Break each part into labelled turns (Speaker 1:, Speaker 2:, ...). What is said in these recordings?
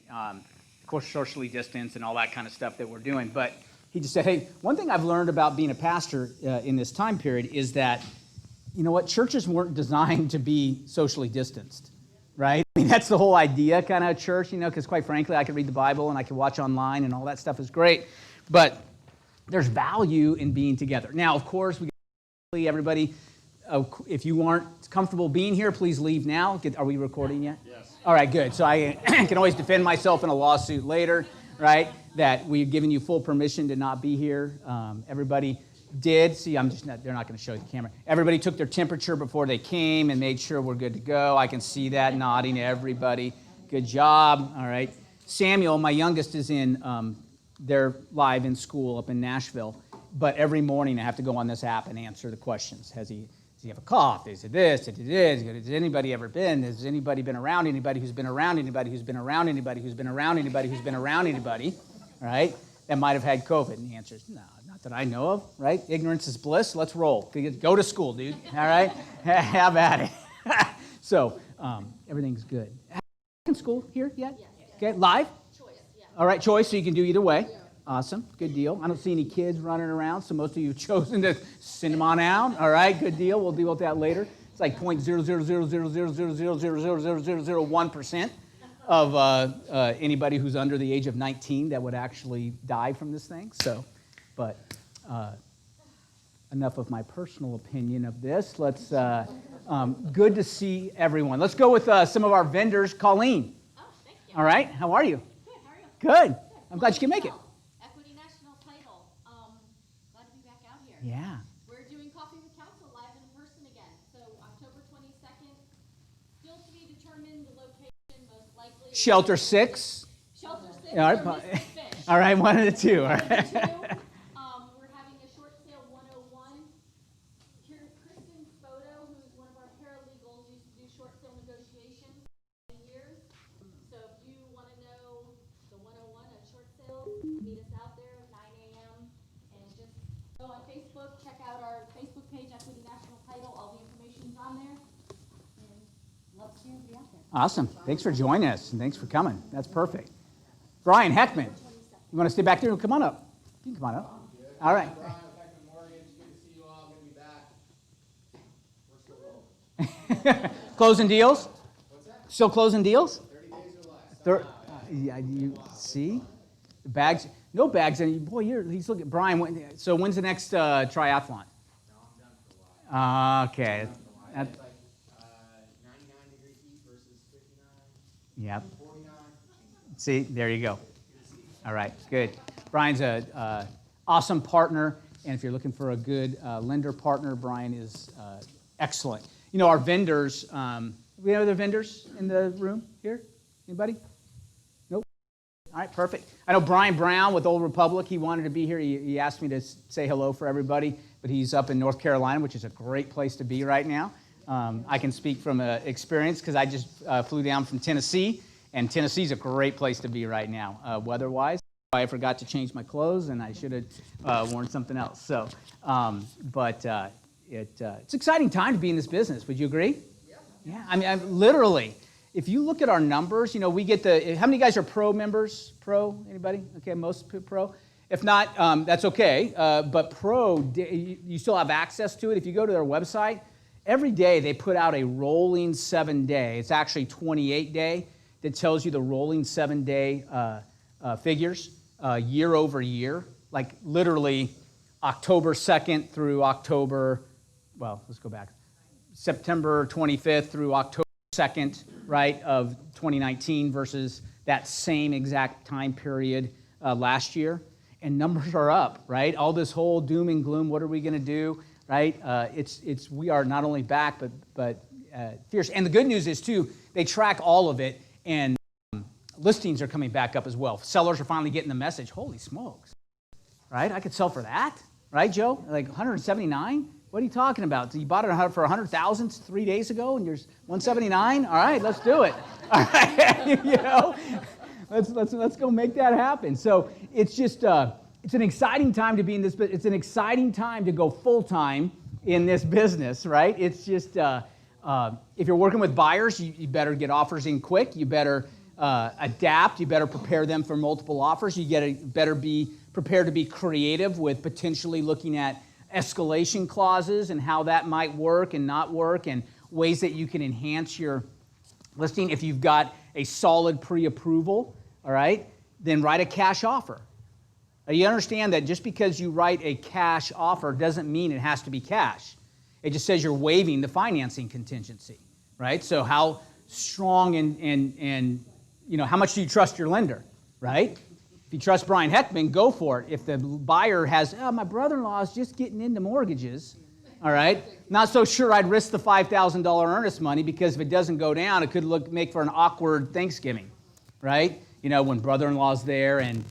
Speaker 1: and of course socially distanced and all that kind of stuff that we're doing. But he just said, hey, one thing I've learned about being a pastor in this time period is that, you know what, churches weren't designed to be socially distanced, right? I mean, that's the whole idea kind of church, you know, because quite frankly, I could read the Bible and I could watch online and all that stuff is great. But there's value in being together. Now, of course, everybody, if you aren't comfortable being here, please leave now. Are we recording yet?
Speaker 2: Yes.
Speaker 1: All right, good. So I can always defend myself in a lawsuit later, right? That we've given you full permission to not be here. Everybody did. See, they're not going to show you the camera. Everybody took their temperature before they came and made sure we're good to go. I can see that nodding, everybody. Good job. All right. Samuel, my youngest, is they're live in school up in Nashville. But every morning I have to go on this app and answer the questions. Does he have a cough? Is it this? Is it this? Has anybody ever been? Has anybody been around anybody who's been around anybody who's been around anybody who's been around anybody who's been around anybody, right? That might have had COVID. And the answer is no, not that I know of, right? Ignorance is bliss. Let's roll. Go to school, dude. All right? Have at it. So everything's good. In school here yet? Yes. Okay, live?
Speaker 3: Choice, yeah.
Speaker 1: All right, choice, so you can do either way. Yeah. Awesome, good deal. I don't see any kids running around, so most of you have chosen to send them on out. All right, good deal. We'll deal with that later. It's like 0.00000000001% of anybody who's under the age of 19 that would actually die from this thing. So, but enough of my personal opinion of this. Let's. Good to see everyone. Let's go with some of our vendors. Colleen.
Speaker 3: Oh, thank you.
Speaker 1: All right, how are you?
Speaker 3: Good. How are you?
Speaker 1: Good. I'm glad you can make it. Yeah.
Speaker 3: We're doing Coffee with Council live in person again. So October 22nd, still to be determined the location, most likely.
Speaker 1: Shelter 6.
Speaker 3: Shelter 6.
Speaker 1: All right. All right, one of the two. All right.
Speaker 3: We're having a short sale 101. Kristen Photo, who's one of our paralegals, used to do short sale negotiations for years. So if you want to know the 101 at short sale, meet us out there at 9 a.m. and just go on Facebook, check out our Facebook page, Equity National Title, all the information's on there, and love to see everybody out there.
Speaker 1: Awesome. Thanks for joining us, and thanks for coming. That's perfect. Brian Heckman, you want to stay back there? Come on up. You can come on up. All right.
Speaker 2: Brian with Heckman Mortgage. Good to see you all. Good to be back. We're still rolling.
Speaker 1: Closing deals?
Speaker 2: What's that?
Speaker 1: Still closing deals?
Speaker 2: 30 days or less.
Speaker 1: Yeah, you see? The bags, no bags. And boy, he's looking. Brian, so when's the next triathlon?
Speaker 2: No, I'm done for a while.
Speaker 1: Okay.
Speaker 2: It's like 99 degree heat versus 59.
Speaker 1: Yep.
Speaker 2: 49.
Speaker 1: See, there you go. All right, good. Brian's a awesome partner, and if you're looking for a good lender partner, Brian is excellent. You know, our vendors, we have other vendors in the room here? Anybody? Nope. All right, perfect. I know Brian Brown with Old Republic, he wanted to be here. He asked me to say hello for everybody, but he's up in North Carolina, which is a great place to be right now. I can speak from experience because I just flew down from Tennessee, and Tennessee's a great place to be right now, weather-wise. I forgot to change my clothes, and I should have worn something else. So, it's an exciting time to be in this business. Would you agree? Yeah. I mean, literally, if you look at our numbers, you know, we get how many guys are pro members? Pro? Anybody? Okay, most pro. If not, that's okay. But pro, you still have access to it. If you go to their website, every day they put out a rolling 7-day. It's actually 28-day that tells you the rolling 7-day figures year over year. Like literally October 2nd through let's go back. September 25th through October 2nd, right, of 2019 versus that same exact time period last year. And numbers are up, right? All this whole doom and gloom, what are we going to do, right? We are not only back, but fierce. And the good news is, too, they track all of it, and listings are coming back up as well. Sellers are finally getting the message, holy smokes, right? I could sell for that, right, Joe? Like 179? What are you talking about? You bought it for 100,000 3 days ago, and you're 179? All right, let's do it. All right, you know, let's go make that happen. So it's just it's an exciting time to be in this. It's an exciting time to go full time in this business, right? It's just if you're working with buyers, you better get offers in quick. You better adapt. You better prepare them for multiple offers. You better be prepared to be creative with potentially looking at escalation clauses and how that might work and not work, and ways that you can enhance your listing. If you've got a solid pre-approval, all right, then write a cash offer. Now, you understand that just because you write a cash offer doesn't mean it has to be cash. It just says you're waiving the financing contingency, right? So how strong and how much do you trust your lender, right? If you trust Brian Heckman, go for it. If the buyer has, my brother-in-law is just getting into mortgages, all right, not so sure I'd risk the $5,000 earnest money, because if it doesn't go down, it could make for an awkward Thanksgiving, right? When brother-in-law's there and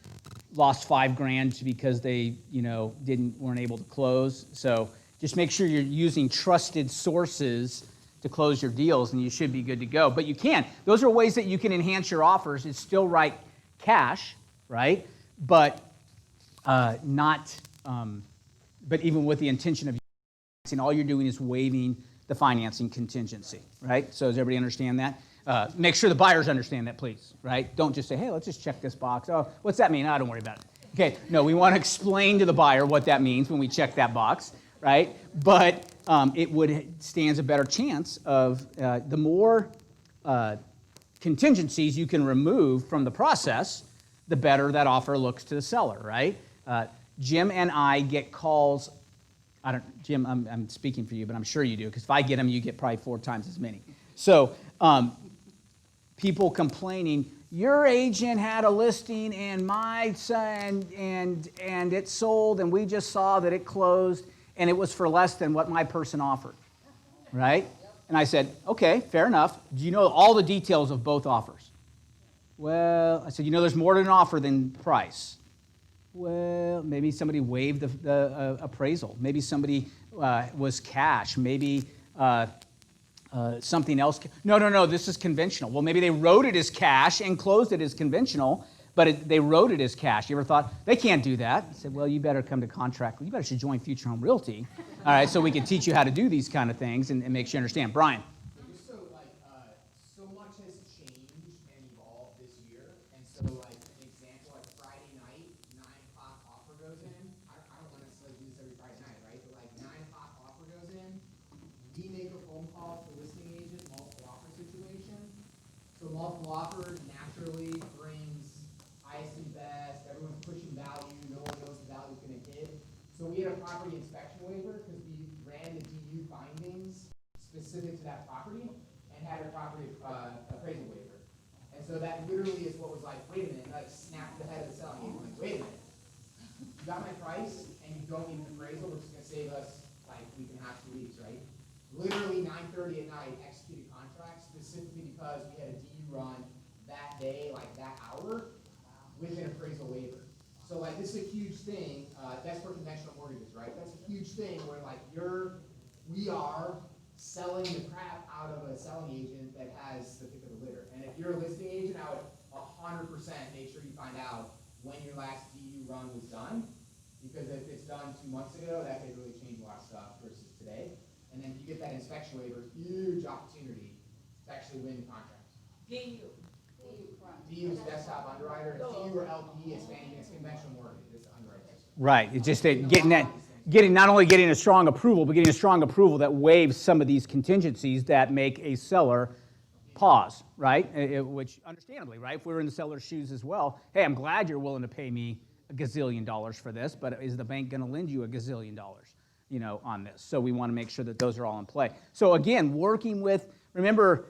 Speaker 1: lost $5,000 because they, weren't able to close. So just make sure you're using trusted sources to close your deals, and you should be good to go. But you can. Those are ways that you can enhance your offers. It's still write cash, right? But not. But even with the intention of financing, all you're doing is waiving the financing contingency, right? So does everybody understand that? Make sure the buyers understand that, please, right? Don't just say, hey, let's just check this box. Oh, what's that mean? Don't worry about it. Okay, no, we want to explain to the buyer what that means when we check that box, right? But stands a better chance of the more contingencies you can remove from the process, the better that offer looks to the seller, right? Jim and I get calls. Jim, I'm speaking for you, but I'm sure you do, because if I get them, you get probably 4 times as many. So people complaining, your agent had a listing and my son and it sold, and we just saw that it closed and it was for less than what my person offered, right? And I said, okay, fair enough. Do you know all the details of both offers? Well, I said, there's more to an offer than price. Well, maybe somebody waived the appraisal. Maybe somebody was cash. Maybe something else. No, this is conventional. Well, maybe they wrote it as cash and closed it as conventional, but they wrote it as cash. You ever thought, they can't do that? I said, well, you better come to contract. You better should join Future Home Realty, all right, so we can teach you how to do these kind of things and make sure you understand. Brian.
Speaker 2: Just so much has changed and evolved this year, and so an example, Friday night, 9 o'clock offer goes in. I don't want to necessarily do this every Friday night, right? But 9 o'clock offer goes in. We make a phone call to the listing agent, multiple offer situation. So multiple offers naturally brings highest and best. Everyone's pushing value. No one knows the value is going to hit. So we had a property inspection waiver because we ran the DU findings specific to that property and had a property appraisal waiver. And so that literally is what was wait a minute, snapped the head of the selling agent. Wait a minute. You got my price and you don't need an appraisal, which is going to save us we can have 2 weeks, right? Literally 9:30 at night, executed contract specifically because we had a DU run that day, that hour, with an appraisal waiver. So this is a huge thing. That's for conventional mortgages, right? That's a huge thing where we are selling the crap out of a selling agent that has the pick of the litter. And if you're a listing agent, I would 100% make sure you find out when your last DU run was done, because if it's done 2 months ago, that could really change a lot of stuff versus today. And then if you get that inspection waiver, huge opportunity to actually win the contract. DU is desktop underwriter. DU or LP is conventional mortgage. It's underwriting.
Speaker 1: Right. It's just not only getting a strong approval, but getting a strong approval that waives some of these contingencies that make a seller pause, right? Which, understandably, right? If we're in the seller's shoes as well, hey, I'm glad you're willing to pay me $1 gazillion for this, but is the bank going to lend you $1 gazillion, on this? So we want to make sure that those are all in play. So again, remember,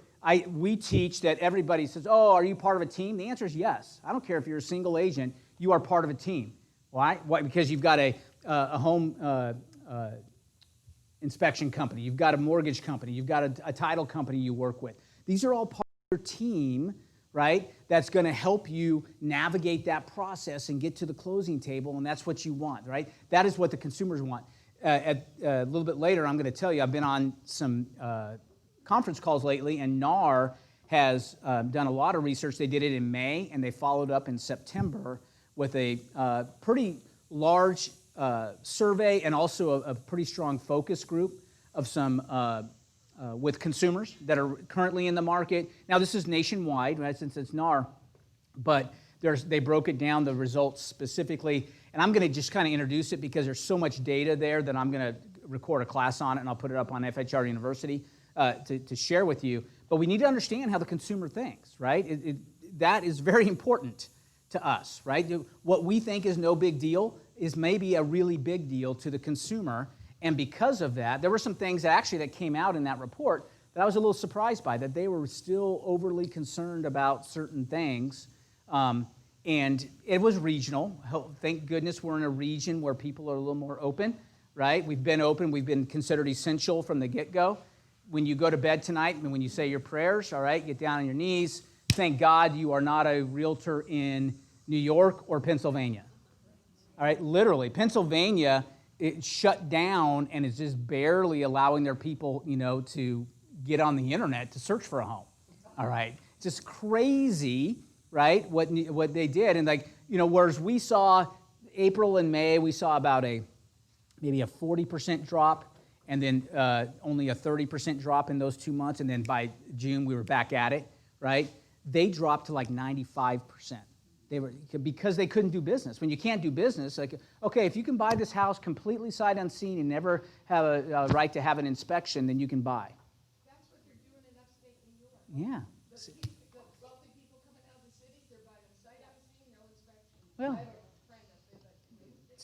Speaker 1: we teach that everybody says, oh, are you part of a team? The answer is yes. I don't care if you're a single agent, you are part of a team. Why? Because you've got a home inspection company, you've got a mortgage company, you've got a title company you work with. These are all part of your team, right? That's going to help you navigate that process and get to the closing table, and that's what you want, right? That is what the consumers want. A little bit later, I'm going to tell you, I've been on some conference calls lately, and NAR has done a lot of research. They did it in May, and they followed up in September with a pretty large survey and also a pretty strong focus group of some with consumers that are currently in the market. Now, this is nationwide, right, since it's NAR, but they broke it down, the results specifically. And I'm going to just kind of introduce it because there's so much data there that I'm going to record a class on it, and I'll put it up on FHR University to share with you. But we need to understand how the consumer thinks, right? That is very important to us, right? What we think is no big deal is maybe a really big deal to the consumer. And because of that, there were some things that came out in that report that I was a little surprised by, that they were still overly concerned about certain things. And it was regional. Thank goodness we're in a region where people are a little more open, right? We've been open. We've been considered essential from the get-go. When you go to bed tonight and when you say your prayers, all right, get down on your knees. Thank God you are not a realtor in New York or Pennsylvania. All right, literally, Pennsylvania, it shut down and is just barely allowing their people, to get on the internet to search for a home. All right, just crazy, right? What they did, and whereas we saw April and May, we saw about maybe a 40% drop, and then only a 30% drop in those 2 months, and then by June we were back at it, right? They dropped to like 95%. Because they couldn't do business. When you can't do business, okay, if you can buy this house completely sight unseen and never have a right to have an inspection, then you can buy.
Speaker 4: That's what they're doing in upstate New York.
Speaker 1: Yeah.
Speaker 4: The wealthy people coming out of the cities, they're buying them sight unseen, no inspection.
Speaker 1: Well,
Speaker 4: I have a friend that says that.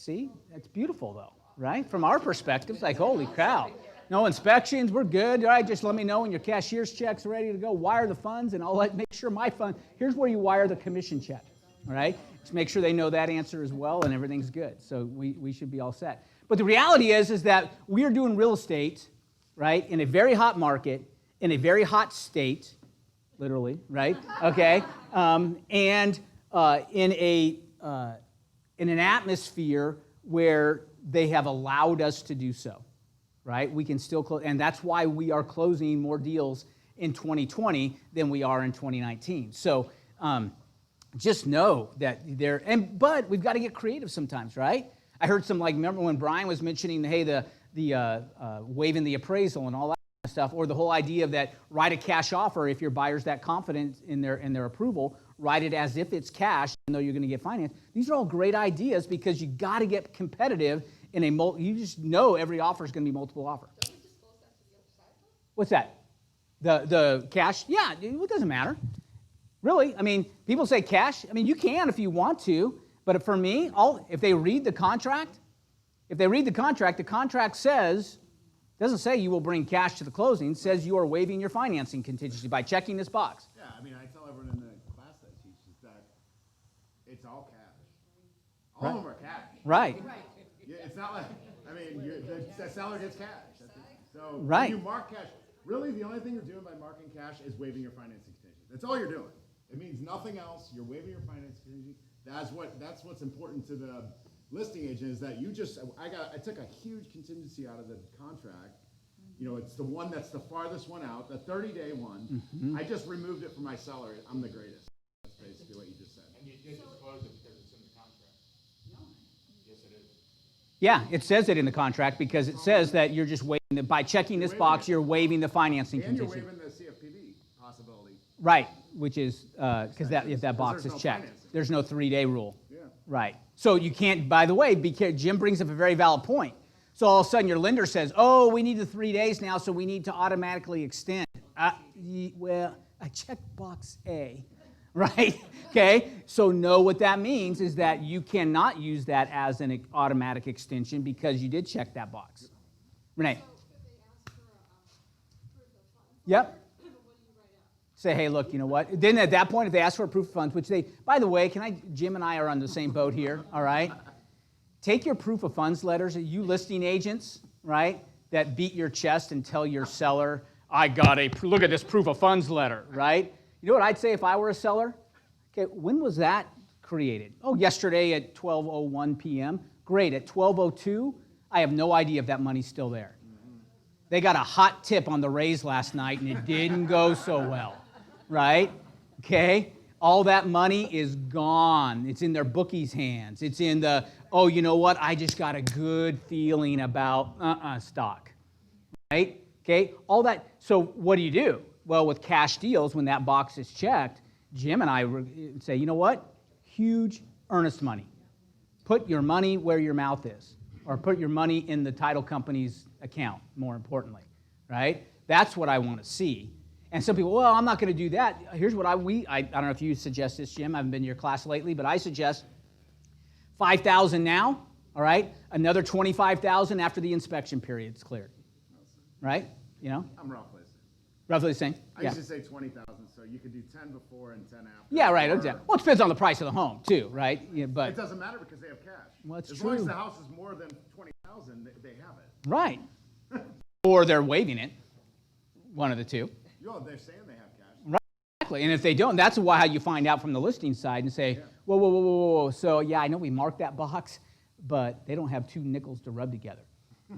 Speaker 1: see, that's beautiful though, right? From our perspective, it's like, holy cow. No inspections, we're good. All right, just let me know when your cashier's check's ready to go. Wire the funds, and I'll make sure my fund. Here's where you wire the commission check. All right, just make sure they know that answer as well, and everything's good. So we should be all set. But the reality is that we are doing real estate, right, in a very hot market, in a very hot state, literally, right? Okay, and in an atmosphere where they have allowed us to do so, right? We can still close, and that's why we are closing more deals in 2020 than we are in 2019. So. Just know that but we've got to get creative sometimes, right? I heard remember when Brian was mentioning, hey, the waiving the appraisal and all that kind of stuff, or the whole idea of that write a cash offer if your buyer's that confident in their approval, write it as if it's cash, even though you're going to get financed. These are all great ideas because you got to get competitive in you just know every offer is going to be multiple offer.
Speaker 4: Don't we disclose that to the other side?
Speaker 1: What's that? The cash? Yeah, it doesn't matter. Really, people say cash. You can if you want to, but for me, if they read the contract, the contract doesn't say you will bring cash to the closing. It says you are waiving your financing contingency by checking this box.
Speaker 5: Yeah, I tell everyone in the class that I teach is that it's all cash. All of them are cash.
Speaker 1: Right.
Speaker 5: Yeah, it's not like, the seller gets cash. So
Speaker 1: right.
Speaker 5: When you mark cash, really the only thing you're doing by marking cash is waiving your financing contingency. That's all you're doing. It means nothing else. You're waiving your financing contingency. That's what's important to the listing agent is that I took a huge contingency out of the contract. It's the one that's the farthest one out, the 30-day one. Mm-hmm. I just removed it from my seller. I'm the greatest. That's basically what you just said.
Speaker 2: And you did disclose it because it's in the contract. No. Yes, it is.
Speaker 1: Yeah, it says it in the contract because it says that you're just waiving by checking this box, you're waiving the financing contingency.
Speaker 5: And you're waiving the CFPB possibility.
Speaker 1: Right, which is because if that box is checked, there's no 3-day rule.
Speaker 5: Yeah.
Speaker 1: Right. So you can't. By the way, Jim brings up a very valid point. So all of a sudden your lender says, "Oh, we need the 3 days now, so we need to automatically extend." Well, I checked box A, right? Okay. So know what that means is that you cannot use that as an automatic extension because you did check that box. Renee.
Speaker 4: So could they ask for a proof of funds?
Speaker 1: Yep.
Speaker 4: What do you write out?
Speaker 1: Say, hey, look, you know what? Then at that point, if they ask for a proof of funds, which by the way, Jim and I are on the same boat here, all right? Take your proof of funds letters, you listing agents, right, that beat your chest and tell your seller, look at this proof of funds letter, right? You know what I'd say if I were a seller? Okay, when was that created? Oh, yesterday at 12:01 p.m. Great, at 12:02, I have no idea if that money's still there. They got a hot tip on the Rays last night, and it didn't go so well, right? Okay? All that money is gone. It's in their bookie's hands. It's in you know what? I just got a good feeling about stock, right? Okay, all that. So what do? Well, with cash deals, when that box is checked, Jim and I say, you know what? Huge earnest money. Put your money where your mouth is, or put your money in the title company's account, more importantly, right? That's what I want to see. And some people, well, I'm not going to do that. Here's what I don't know if you suggest this, Jim. I haven't been to your class lately, but I suggest $5,000 now, all right? Another $25,000 after the inspection period's cleared, right? You know?
Speaker 5: I'm roughly.
Speaker 1: Roughly the same?
Speaker 5: I used to say 20,000, so you could do 10 before and 10 after.
Speaker 1: Yeah, right,
Speaker 5: or-
Speaker 1: exactly. Well, it depends on the price of the home, too, right? Yeah, but
Speaker 5: It doesn't matter because they have cash.
Speaker 1: Well, it's
Speaker 5: as long as
Speaker 1: true.
Speaker 5: the house is more than 20,000, they have it.
Speaker 1: right. Or they're waiving it, one of the two.
Speaker 5: They're saying they have cash.
Speaker 1: Right, exactly. And if they don't, that's why how you find out from the listing side and say, whoa, whoa, whoa, whoa, whoa. So, yeah, I know we marked that box, but they don't have two nickels to rub together,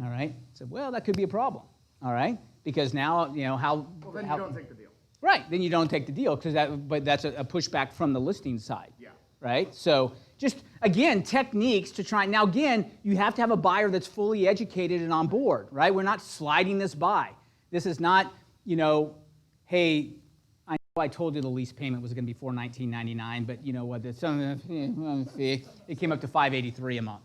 Speaker 1: all right? So, well, that could be a problem, all right? Because now, you know,
Speaker 5: Well, then you don't take the deal.
Speaker 1: Right, then you don't take the deal, but that's a pushback from the listing side.
Speaker 5: Yeah.
Speaker 1: Right? So just, again, techniques to try. Now, again, you have to have a buyer that's fully educated and on board, right? We're not sliding this by. This is not, you know, hey, I know I told you the lease payment was going to be $419.99, but you know what? It came up to $583 a month.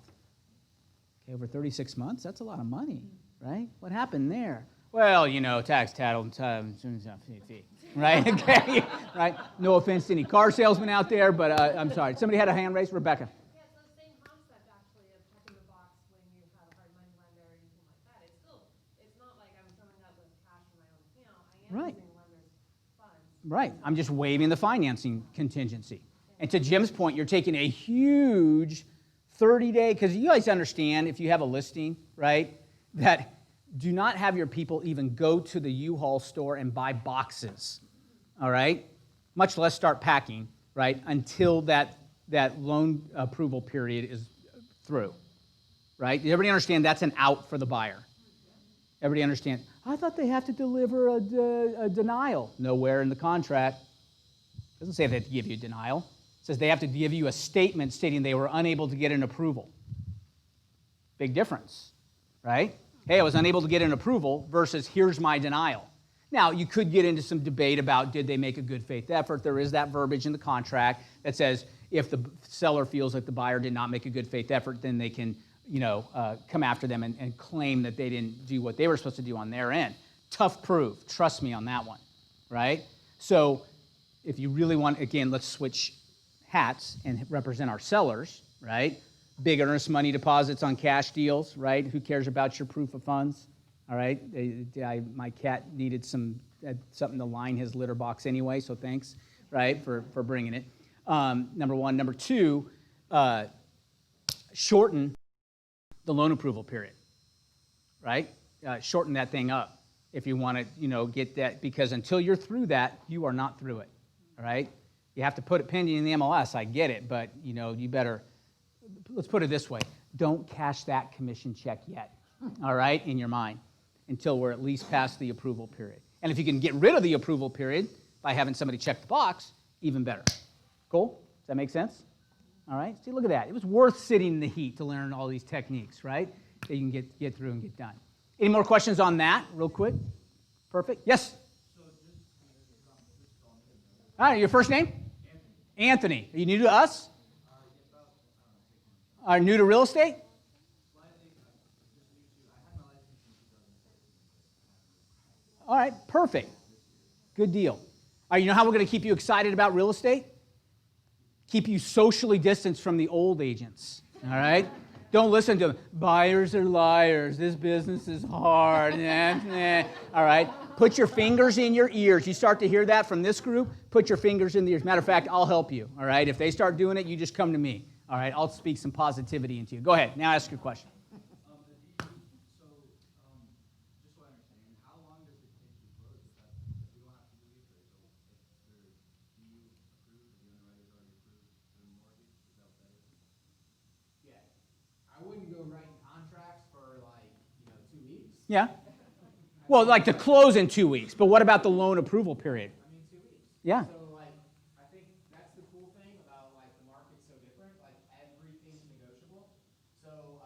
Speaker 1: Okay, over 36 months, that's a lot of money, right? What happened there? Well, you know, tax, title, fee, right? Okay, right? No offense to any car salesman out there, but I'm sorry. Somebody had a hand raised? Rebecca.
Speaker 6: Yeah, it's the same concept actually of checking the box when you have a hard money lender or anything like that. It's not like I'm coming up with cash in my own account. I am
Speaker 1: Right.
Speaker 6: using lender's funds.
Speaker 1: Right. I'm just waiving the financing contingency. And to Jim's point, you're taking a huge 30-day, because you guys understand if you have a listing, right, that do not have your people even go to the U-Haul store and buy boxes, all right? Much less start packing, right, until that loan approval period is through, right? Everybody understand that's an out for the buyer? Everybody understand? I thought they have to deliver a denial. Nowhere in the contract. It doesn't say they have to give you a denial. It says they have to give you a statement stating they were unable to get an approval. Big difference, right? Hey, I was unable to get an approval versus here's my denial. Now, you could get into some debate about did they make a good faith effort. There is that verbiage in the contract that says if the seller feels like the buyer did not make a good faith effort, then they can, you know, come after them and claim that they didn't do what they were supposed to do on their end. Tough proof. Trust me on that one, right? So if you really want, again, let's switch hats and represent our sellers, right? Big earnest money deposits on cash deals, right? Who cares about your proof of funds? All right, my cat needed something to line his litter box anyway, so thanks, right, for bringing it. Number one. Number two, shorten the loan approval period, right? Shorten that thing up if you want to, you know, get that, because until you're through that, you are not through it, all right? You have to put it pending in the MLS, I get it, but, you know, you better, let's put it this way, don't cash that commission check yet, all right, in your mind, until we're at least past the approval period. And if you can get rid of the approval period by having somebody check the box, even better. Cool? Does that make sense? All right? See, look at that. It was worth sitting in the heat to learn all these techniques, right? That you can get through and get done. Any more questions on that, real quick? Perfect. Yes? All right, your first name? Anthony. Are you new to us? Are you new to real estate? All right, perfect. Good deal. All right, you know how we're going to keep you excited about real estate? Keep you socially distanced from the old agents, all right? Don't listen to them. Buyers are liars. This business is hard. All right? Put your fingers in your ears. You start to hear that from this group, put your fingers in the ears. Matter of fact, I'll help you, all right? If they start doing it, you just come to me, all right? I'll speak some positivity into you. Go ahead. Now ask your question.
Speaker 2: I wouldn't go writing contracts for 2 weeks.
Speaker 1: Yeah? Well, like to close in 2 weeks, but what about the loan approval period?
Speaker 2: 2 weeks.
Speaker 1: Yeah.
Speaker 2: So I think that's the cool thing about the market's so different. Everything's negotiable. So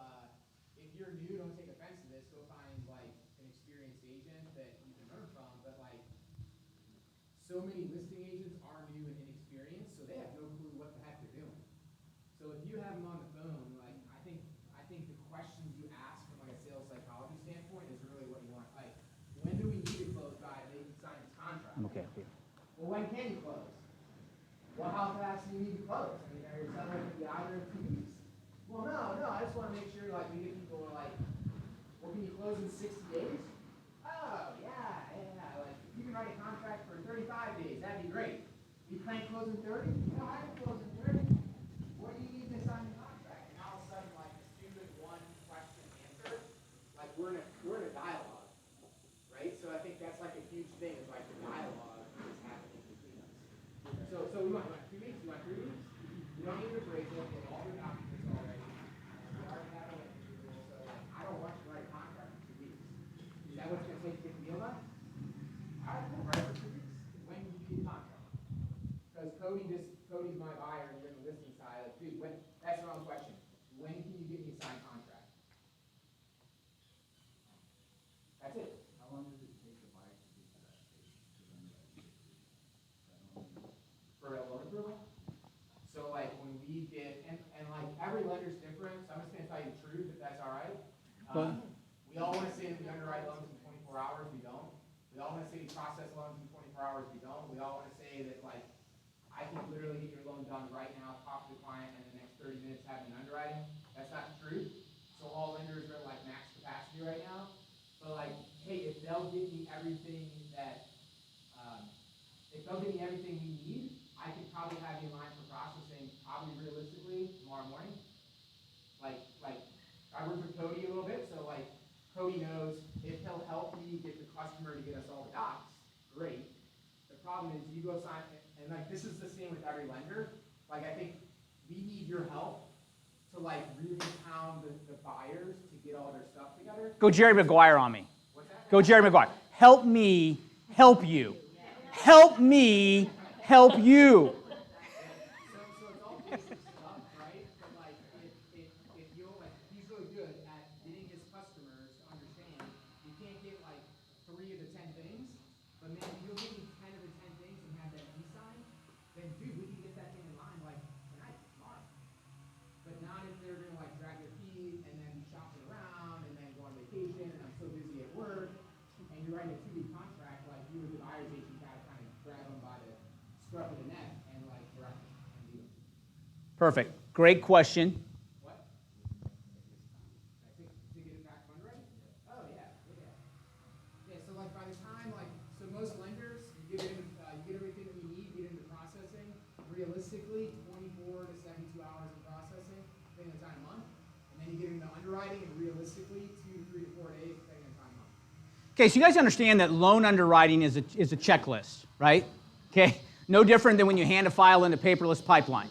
Speaker 2: if you're new, don't take offense to this. Go find an experienced agent that so many listing agents are new and inexperienced, so they have no clue what the heck they're doing. So if you have them on the phone, like, I think the questions you ask from like a sales psychology standpoint is really what you want. Like, when do we need to close by? They can sign this contract.
Speaker 1: I'm okay.
Speaker 2: Well, when can you close? Well, how fast do you need to close? I mean, are you selling it to be out there in 2 weeks? Well, no, I just want to make sure, like, we get people who are like, well, can you close in 60 days? Oh, yeah, like, if you can write a contract for 35 days, that'd be great. You can't close in 30? No, I can close in 30. What do you need to sign the contract? And all of a sudden, like, a stupid one question answer, like, we're in a dialogue, right? So I think that's like a huge thing, is like the dialogue is happening between us. So we want 2 weeks, you want 3 weeks? You don't need to break it, we have all the documents already. And we already have a lender rule, so like, I don't want you to write a contract for 2 weeks. Is that what it's gonna take to get the deal done? All right, we'll write it for 2 weeks. When can you get the contract? Because Cody's my buyer, and you're in the listing side, like, dude, that's the wrong question. When can you get me a signed contract? That's it.
Speaker 7: How long does it take the buyer to get to that stage?
Speaker 2: For a loan approval? So like when we get, and like every lender's different, so I'm just gonna tell you the truth, if that's all right. We all wanna say that we underwrite loans in 24 hours, we don't. We all wanna say we process loans in 24 hours, we don't. We all wanna say that like, I can literally get your loan done right now, talk to the client, and in the next 30 minutes have an underwriting. That's not the truth. So all lenders are like max capacity right now. But like, hey, if they'll give me everything that, if they'll give me everything we need, I could probably have you in line for processing, probably realistically, tomorrow morning. Like, I work with Cody a little bit, so like, Cody knows if he'll help me get the customer to get us all the docs, great. The problem is you go sign, and like, this is the same with every lender. Like, I think we need your help to like really pound the buyers to get all their stuff together.
Speaker 1: Go Jerry Maguire on me.
Speaker 2: What's that?
Speaker 1: Go Jerry Maguire. Help me help you. Help me help you.
Speaker 2: So it's all basic stuff, right? But like, if you'll like, he's really good at getting his customers to understand. You can't get like 3 of the 10 things, but man, if you'll give me 10 of the 10 things and have that e-sign, then dude, we can get that thing in line like tonight, tomorrow. But not if they're gonna like drag their feet and then be shopping around and then go on vacation and I'm so busy at work. And you're writing a 2-week contract, like you as the buyer's agent gotta kind of grab them by the scruff of the neck and like direct them and do it.
Speaker 1: Perfect. Great question.
Speaker 2: What? To get it back fund ready? Oh, yeah. Yeah, so like by the time, like, so most lenders, you get everything that we need, get into processing. Realistically, 24 to 72 hours of processing, depending on the time of month. And then you get into underwriting, and realistically, 2 to 3 to 4 days, depending on the time of month.
Speaker 1: Okay, so you guys understand that loan underwriting is a checklist, right? Okay, no different than when you hand a file in a paperless pipeline,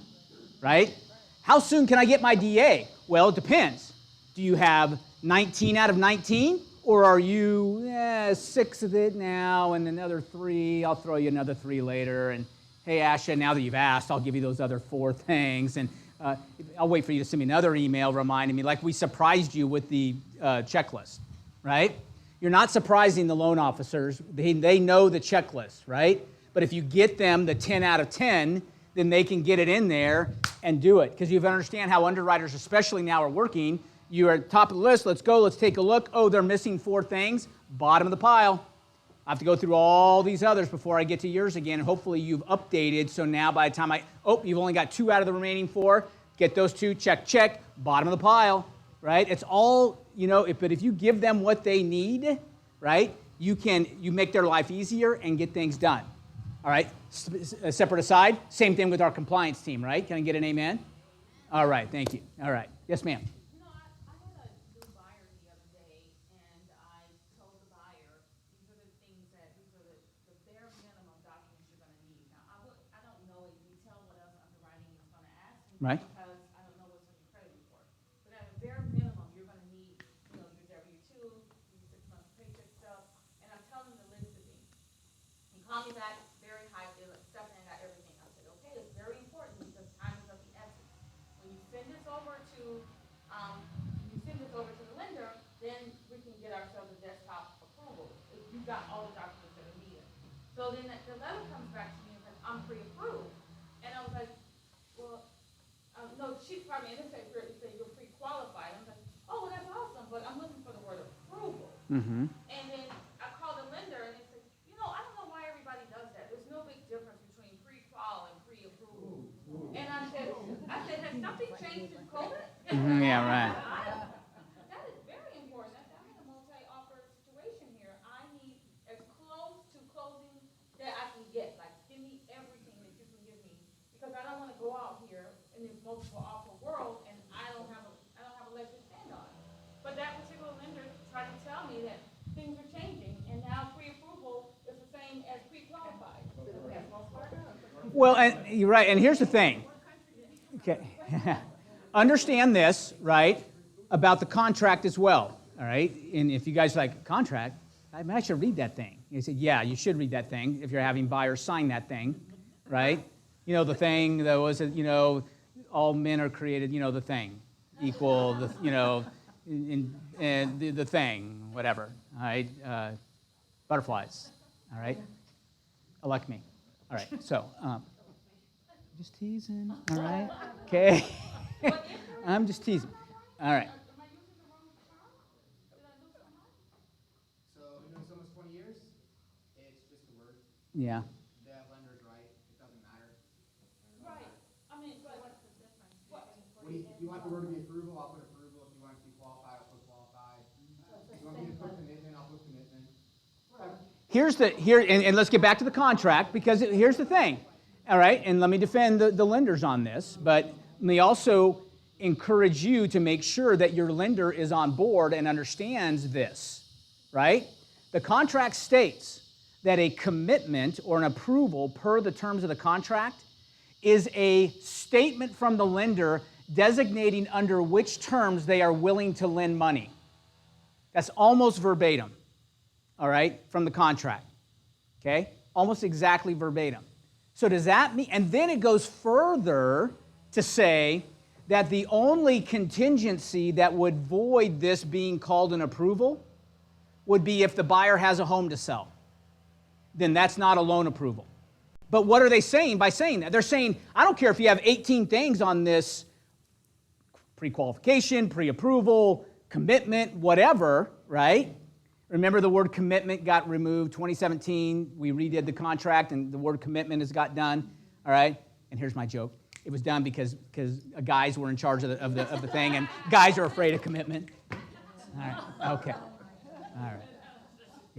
Speaker 1: right? How soon can I get my DA? Well, it depends. Do you have 19 out of 19? Or are you 6 of it now and another 3, I'll throw you another 3 later. And hey, Asha, now that you've asked, I'll give you those other 4 things. And I'll wait for you to send me another email reminding me, like we surprised you with the checklist, right? You're not surprising the loan officers. They know the checklist, right? But if you get them the 10 out of 10, then they can get it in there and do it. Because you understand how underwriters, especially now, are working. You are at the top of the list. Let's go. Let's take a look. Oh, they're missing 4 things. Bottom of the pile. I have to go through all these others before I get to yours again. And hopefully you've updated. So now by the time you've only got 2 out of the remaining 4. Get those 2. Check, check. Bottom of the pile, right? It's all, but if you give them what they need, right, you make their life easier and get things done. All right, separate aside, same thing with our compliance team, right? Can I get an amen? All right, thank you. All right, yes, ma'am.
Speaker 6: I had a new buyer the other day, and I told the buyer, these are the things these are the bare minimum documents you're gonna need. Now, I don't know in detail what else underwriting is gonna ask me.
Speaker 1: Right.
Speaker 6: Because I don't know what's on your credit report. But at a bare minimum, you're gonna need, your W-2, your 6 months paycheck stuff, and I'm telling them the list of things. He called me back, very high, Stephanie, I got everything. I said, okay, it's very important because time is of the essence. When you send this over to the lender, then we can get ourselves a desktop approval if you got all the documents that are needed. So So then the letter comes back to me and says, I'm pre-approved. And I was like, well, no, pardon me, it didn't say you're pre-qualified. I'm like, oh, well, that's awesome, but I'm looking for the word approval.
Speaker 1: Mm-hmm.
Speaker 6: And then I called the lender and they said, I don't know why everybody does that. There's no big difference between pre-qual and pre-approval. And I said, has something changed since COVID?
Speaker 1: Yeah, right.
Speaker 6: That is very important. I'm in a multi-offer situation here. I need as close to closing that I can get. Like, give me everything that you can give me, because I don't want to go out here in this multiple offer world and I don't have a leg to stand on. But that particular lender tried to tell me that things are changing and now pre-approval is the same as pre-qualified.
Speaker 1: Well, and you're right. And here's the thing. Okay. Understand this, right, about the contract as well, all right? And if you guys like contract, I should read that thing. You said, yeah, you should read that thing if you're having buyers sign that thing, right? The thing that was, all men are created, the thing, equal, the thing, whatever, all right? Butterflies, all right? Elect me. All right, so, just teasing, all right? Okay. I'm just teasing. All right.
Speaker 2: So, it's almost 20 years. It's just a word.
Speaker 1: Yeah.
Speaker 2: The lender's right. It doesn't matter.
Speaker 6: Right. I mean, but what's the difference?
Speaker 2: If you want the word to be approval, I'll put approval. If you want it to be qualified, I'll put qualified. If you want me to put commitment, I'll put commitment. Whatever.
Speaker 1: And let's get back to the contract, because here's the thing, all right? And let me defend the lenders on this, but let me also encourage you to make sure that your lender is on board and understands this, right? The contract states that a commitment or an approval per the terms of the contract is a statement from the lender designating under which terms they are willing to lend money. That's almost verbatim, all right, from the contract, okay? Almost exactly verbatim. So does that mean, and then it goes further to say that the only contingency that would void this being called an approval would be if the buyer has a home to sell. Then that's not a loan approval. But what are they saying by saying that? They're saying, I don't care if you have 18 things on this pre-qualification, pre-approval, commitment, whatever, right? Remember, the word commitment got removed. 2017, we redid the contract, and the word commitment has got done, all right? And here's my joke. It was done because guys were in charge of the thing, and guys are afraid of commitment. All right, okay. All right.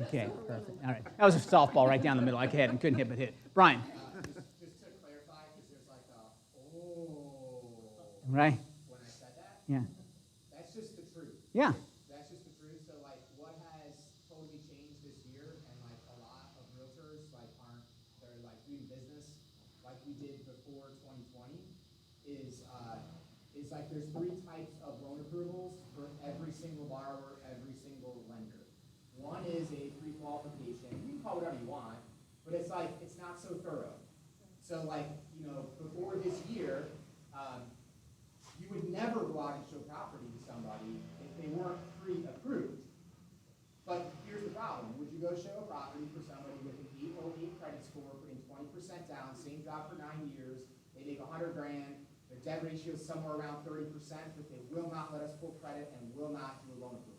Speaker 1: Okay, perfect. All right. That was a softball right down the middle. I couldn't hit but hit. Brian.
Speaker 2: Just to clarify, because there's like
Speaker 1: Right.
Speaker 2: when I said that.
Speaker 1: Yeah.
Speaker 2: That's just the truth.
Speaker 1: Yeah.
Speaker 2: That's just the truth. So like, what has totally changed this year, and like a lot of realtors they're like doing business like we did before 2020, is like there's 3 types of loan approvals for every single borrower, every single lender. One is a pre-qualification. You can call it whatever you want, but it's like, it's not so thorough. So like, before this year, you would never go out and show property to somebody if they weren't pre-approved. But here's the problem. Would you go show a property for somebody with an 808 credit score, putting 20% down, same job for 9 years, they make $100,000, their debt ratio is somewhere around 30%, but they will not let us pull credit and will not do a loan approval.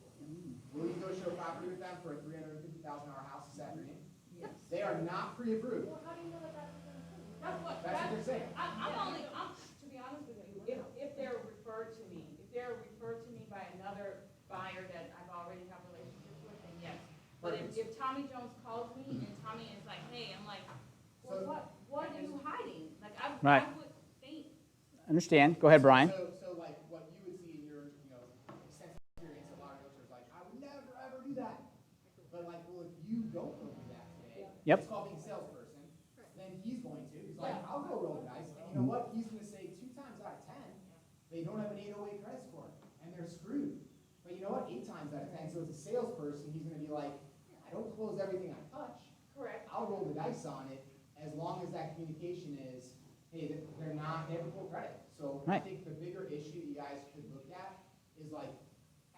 Speaker 2: Will you go show a property with them for a $350,000 house this afternoon? Yes. They are not pre-approved.
Speaker 6: Well, how do you know that that's
Speaker 2: That's what they're saying.
Speaker 6: To be honest with you, if they're referred to me, by another buyer that I've already have relationships with, then yes. But if Tommy Jones calls me and Tommy is like, hey, I'm like, well, what are you hiding? Like, I would think.
Speaker 1: Understand. Go ahead, Brian.
Speaker 2: So like what you would see in your, extensive experience, a lot of realtors like, I would never ever do that. But like, well, if you don't go do that today,
Speaker 1: Yep.
Speaker 2: it's called being a salesperson, then he's going to. He's like, I'll go roll the dice. And you know what? He's going to say 2 times out of 10, they don't have an 808 credit score, and they're screwed. But you know what? 8 times out of 10. So as a salesperson, he's going to be like, I don't close everything I touch.
Speaker 6: Correct.
Speaker 2: I'll roll the dice on it as long as that communication is, hey, they have full credit. So
Speaker 1: Right.
Speaker 2: I think the bigger issue you guys could look at is like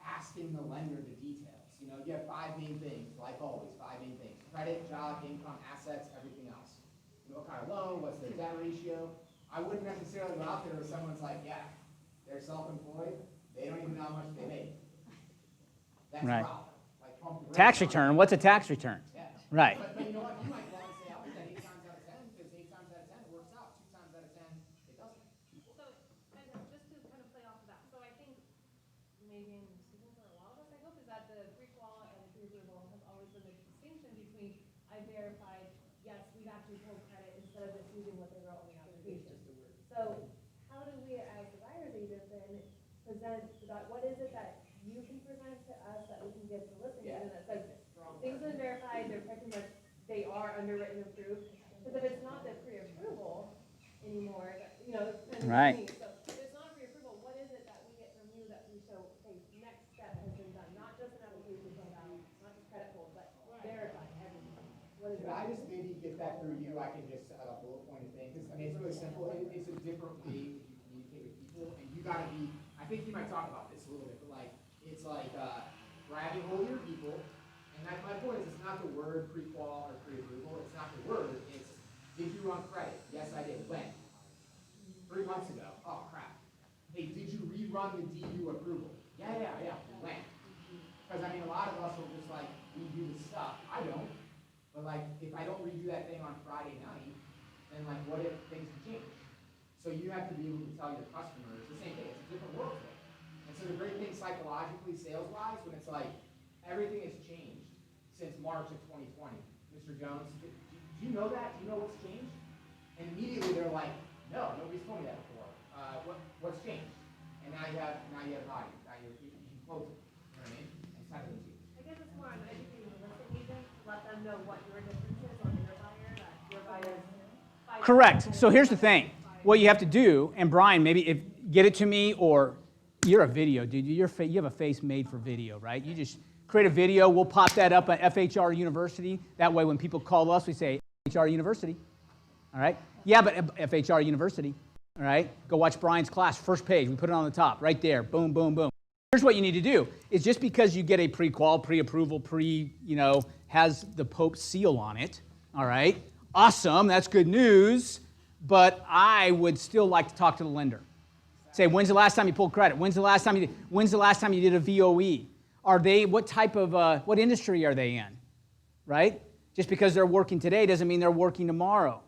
Speaker 2: asking the lender the details. You know, you have five main things, like always, five main things: credit, job, income, assets, everything else. You know, what kind of loan, what's the debt ratio. I wouldn't necessarily go out there if someone's like, yeah, they're self-employed, they don't even know how much they make. That's
Speaker 1: Right.
Speaker 2: a problem. Like, pump the
Speaker 1: Tax
Speaker 2: brakes.
Speaker 1: return, what's a tax return?
Speaker 2: Yeah.
Speaker 1: Right.
Speaker 2: But you know what, you might want to say, I'll bet that 8 times out of 10, because 8 times out of 10 it works out, 2 times out of 10 it doesn't.
Speaker 6: So, and then just to kind of play off of that, so I think maybe in speaking for a lot of us, I hope, is that the pre-qual and the pre-approval has always been the distinction between I verified, yes, we've actually pulled credit instead of just using what they wrote on the application. So how do we as the buyer's agent then present that, what is it that you can present to us that we can give to listing agent that says things have been verified, they're pretty much, they are underwritten and approved? Because if it's not the pre-approval anymore, you know, it's kind of
Speaker 1: Right.
Speaker 6: me. So if it's not pre-approval, what is it that we get from you that we show, okay, next step has been done, not just an application filled out, not just credit pulled, but verified everything? What is
Speaker 2: Could I just maybe get that through you? I can just set up a bullet point thing, because I mean, it's really simple. It's a different way that you communicate with people, and you gotta be, I think you might talk about this a little bit, but like, it's like, grab and hold your people. And my point is, it's not the word pre-qual or pre-approval, it's not the word, it's, did you run credit? Yes, I did. When? 3 months ago. Oh, crap. Hey, did you rerun the DU approval? Yeah. When? Because I mean, a lot of us will just like redo the stuff. I don't. But like, if I don't redo that thing on Friday night, then like, what if things have changed? So you have to be able to tell your customers the same thing. It's a different world today. And so the great thing psychologically, sales-wise, when it's like, everything has changed since March of 2020. Mr. Jones, do you know that? Do you know what's changed? And immediately they're like, no, nobody's told me that before. What's changed? And now you have value. Now you can close it. You know what I mean? And it's kind of easy.
Speaker 6: I guess it's more on educating the listing agent, to let them know what your difference is on your buyer, that your buyer's.
Speaker 1: Correct. So here's the thing. What you have to do, and Brian, maybe if get it to me, or you're a video, dude. You have a face made for video, right? You just create a video. We'll pop that up at FHR University. That way when people call us, we say, FHR University. All right? Yeah, but FHR University. All right? Go watch Brian's class. First page. We put it on the top. Right there. Boom, boom, boom. Here's what you need to do. Is just because you get a pre-qual, pre-approval, has the Pope's seal on it. All right? Awesome. That's good news. But I would still like to talk to the lender. Say, when's the last time you pulled credit? When's the last time you did a VOE? Are they, what industry are they in? Right? Just because they're working today doesn't mean they're working tomorrow.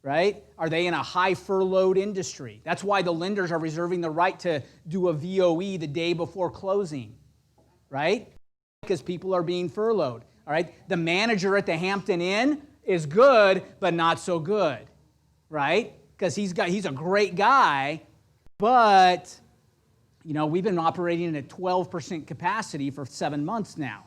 Speaker 1: Right? Are they in a high furloughed industry? That's why the lenders are reserving the right to do a VOE the day before closing. Right? Because people are being furloughed. All right? The manager at the Hampton Inn is good, but not so good. Right? Because he's a great guy, but we've been operating at 12% capacity for 7 months now,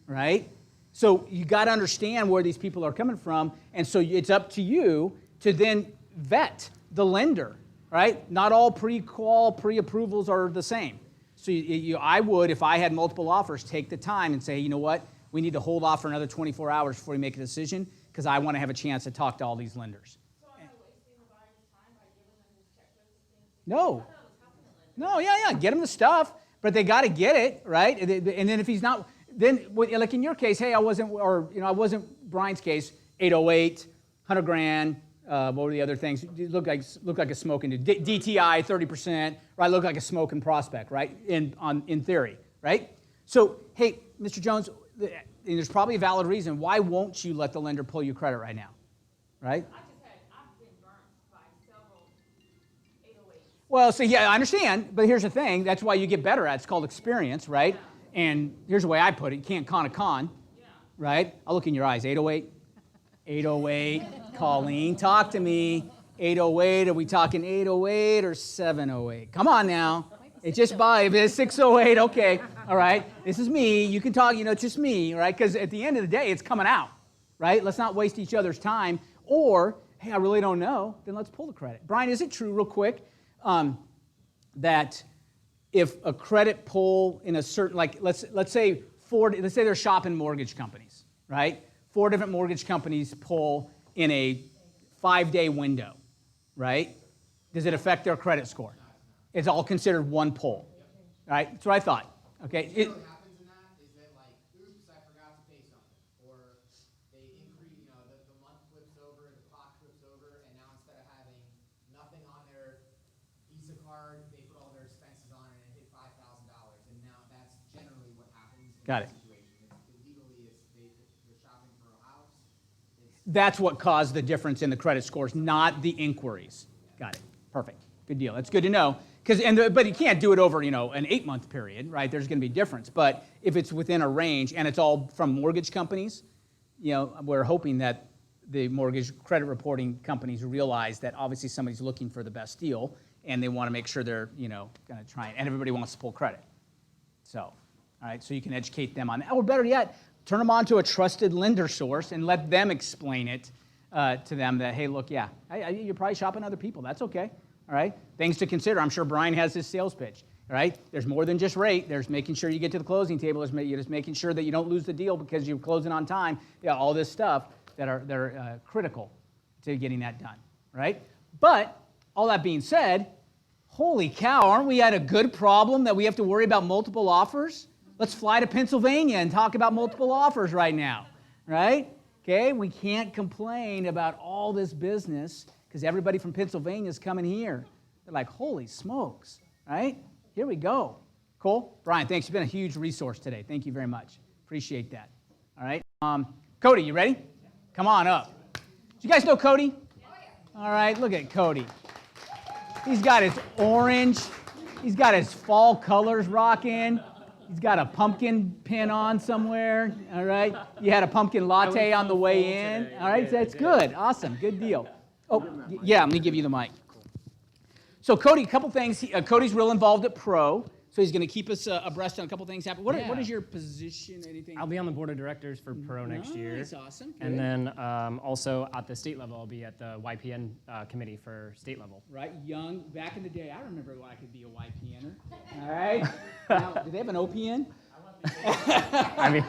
Speaker 1: right? So you got to understand where these people are coming from, and so it's up to you to then vet the lender, right? Not all pre-qual, pre-approvals are the same. So I would, if I had multiple offers, take the time and say, you know what? We need to hold off for another 24 hours before we make a decision, because I want to have a chance to talk to all these lenders.
Speaker 6: So am I wasting the buyer's time by giving them this checklist of things?
Speaker 1: No.
Speaker 6: That's not what's happening,
Speaker 1: No, yeah, get him the stuff, but they got to get it, right? And then if he's not, then like in your case, hey, I wasn't Brian's case, 808, 100 grand. What were the other things? Look like a smoking DTI 30%, right? Look like a smoking prospect, right? In theory, right? So hey, Mr. Jones, there's probably a valid reason. Why won't you let the lender pull your credit right now, right?
Speaker 6: I've been burned by several 808s.
Speaker 1: Well, so yeah, I understand, but here's the thing. That's why you get better at it. It's called experience, right?
Speaker 6: Yeah.
Speaker 1: And here's the way I put it. You can't con a con,
Speaker 6: Yeah.
Speaker 1: right? I'll look in your eyes. 808, 808, Colleen, talk to me. 808, are we talking 808 or 708? Come on now. It's just if it's 608, okay, all right. This is me. You can talk, it's just me, right? Because at the end of the day, it's coming out, right? Let's not waste each other's time. Or, hey, I really don't know, then let's pull the credit. Brian, is it true, real quick, that if a credit pull in a certain, like let's say they're shopping mortgage companies, right? 4 different mortgage companies pull in a 5-day window, right? Does it affect their credit score? It's all considered one pull, right? That's what I thought. Okay.
Speaker 2: What happens in that is that, like, oops, card, they put all their expenses on it, and it hit $5,000, and now that's generally what happens in
Speaker 1: Got
Speaker 2: that
Speaker 1: it.
Speaker 2: situation. Legally, they're shopping for a house.
Speaker 1: That's what caused the difference in the credit scores, not the inquiries. Got it. Perfect. Good deal. That's good to know. But you can't do it over, an 8-month period, right? There's going to be a difference. But if it's within a range and it's all from mortgage companies, we're hoping that the mortgage credit reporting companies realize that obviously somebody's looking for the best deal and they want to make sure they're, going to try it. And everybody wants to pull credit. So, all right, so you can educate them on that. Or better yet, turn them on to a trusted lender source and let them explain it to them that, hey, look, yeah, you're probably shopping other people. That's okay. All right, things to consider. I'm sure Brian has his sales pitch. All right, there's more than just rate. There's making sure you get to the closing table. You're just making sure that you don't lose the deal because you're closing on time. Yeah, all this stuff that are critical to getting that done. Right? But all that being said, holy cow, aren't we at a good problem that we have to worry about multiple offers? Let's fly to Pennsylvania and talk about multiple offers right now. Right? Okay, we can't complain about all this business because everybody from Pennsylvania is coming here. They're like, holy smokes, right? Here we go. Cool? Brian, thanks. You've been a huge resource today. Thank you very much. Appreciate that. All right. Cody, you ready? Come on up. Do you guys know Cody? All right, look at Cody. He's got his orange. He's got his fall colors rocking. He's got a pumpkin pin on somewhere. All right. You had a pumpkin latte on the way in. All right, that's good. Awesome. Good deal. Oh, yeah, let me give you the mic. So Cody, a couple things. Cody's real involved at Pro, so he's going to keep us abreast on a couple things happening. What is your position? Anything?
Speaker 8: I'll be on the board of directors for Pro next year.
Speaker 1: Nice, awesome. Good.
Speaker 8: And then also at the state level, I'll be at the YPN committee for state level.
Speaker 1: Right, young. Back in the day, I remember when I could be a YPNer. All right. Now, do they have an OPN?
Speaker 8: I mean,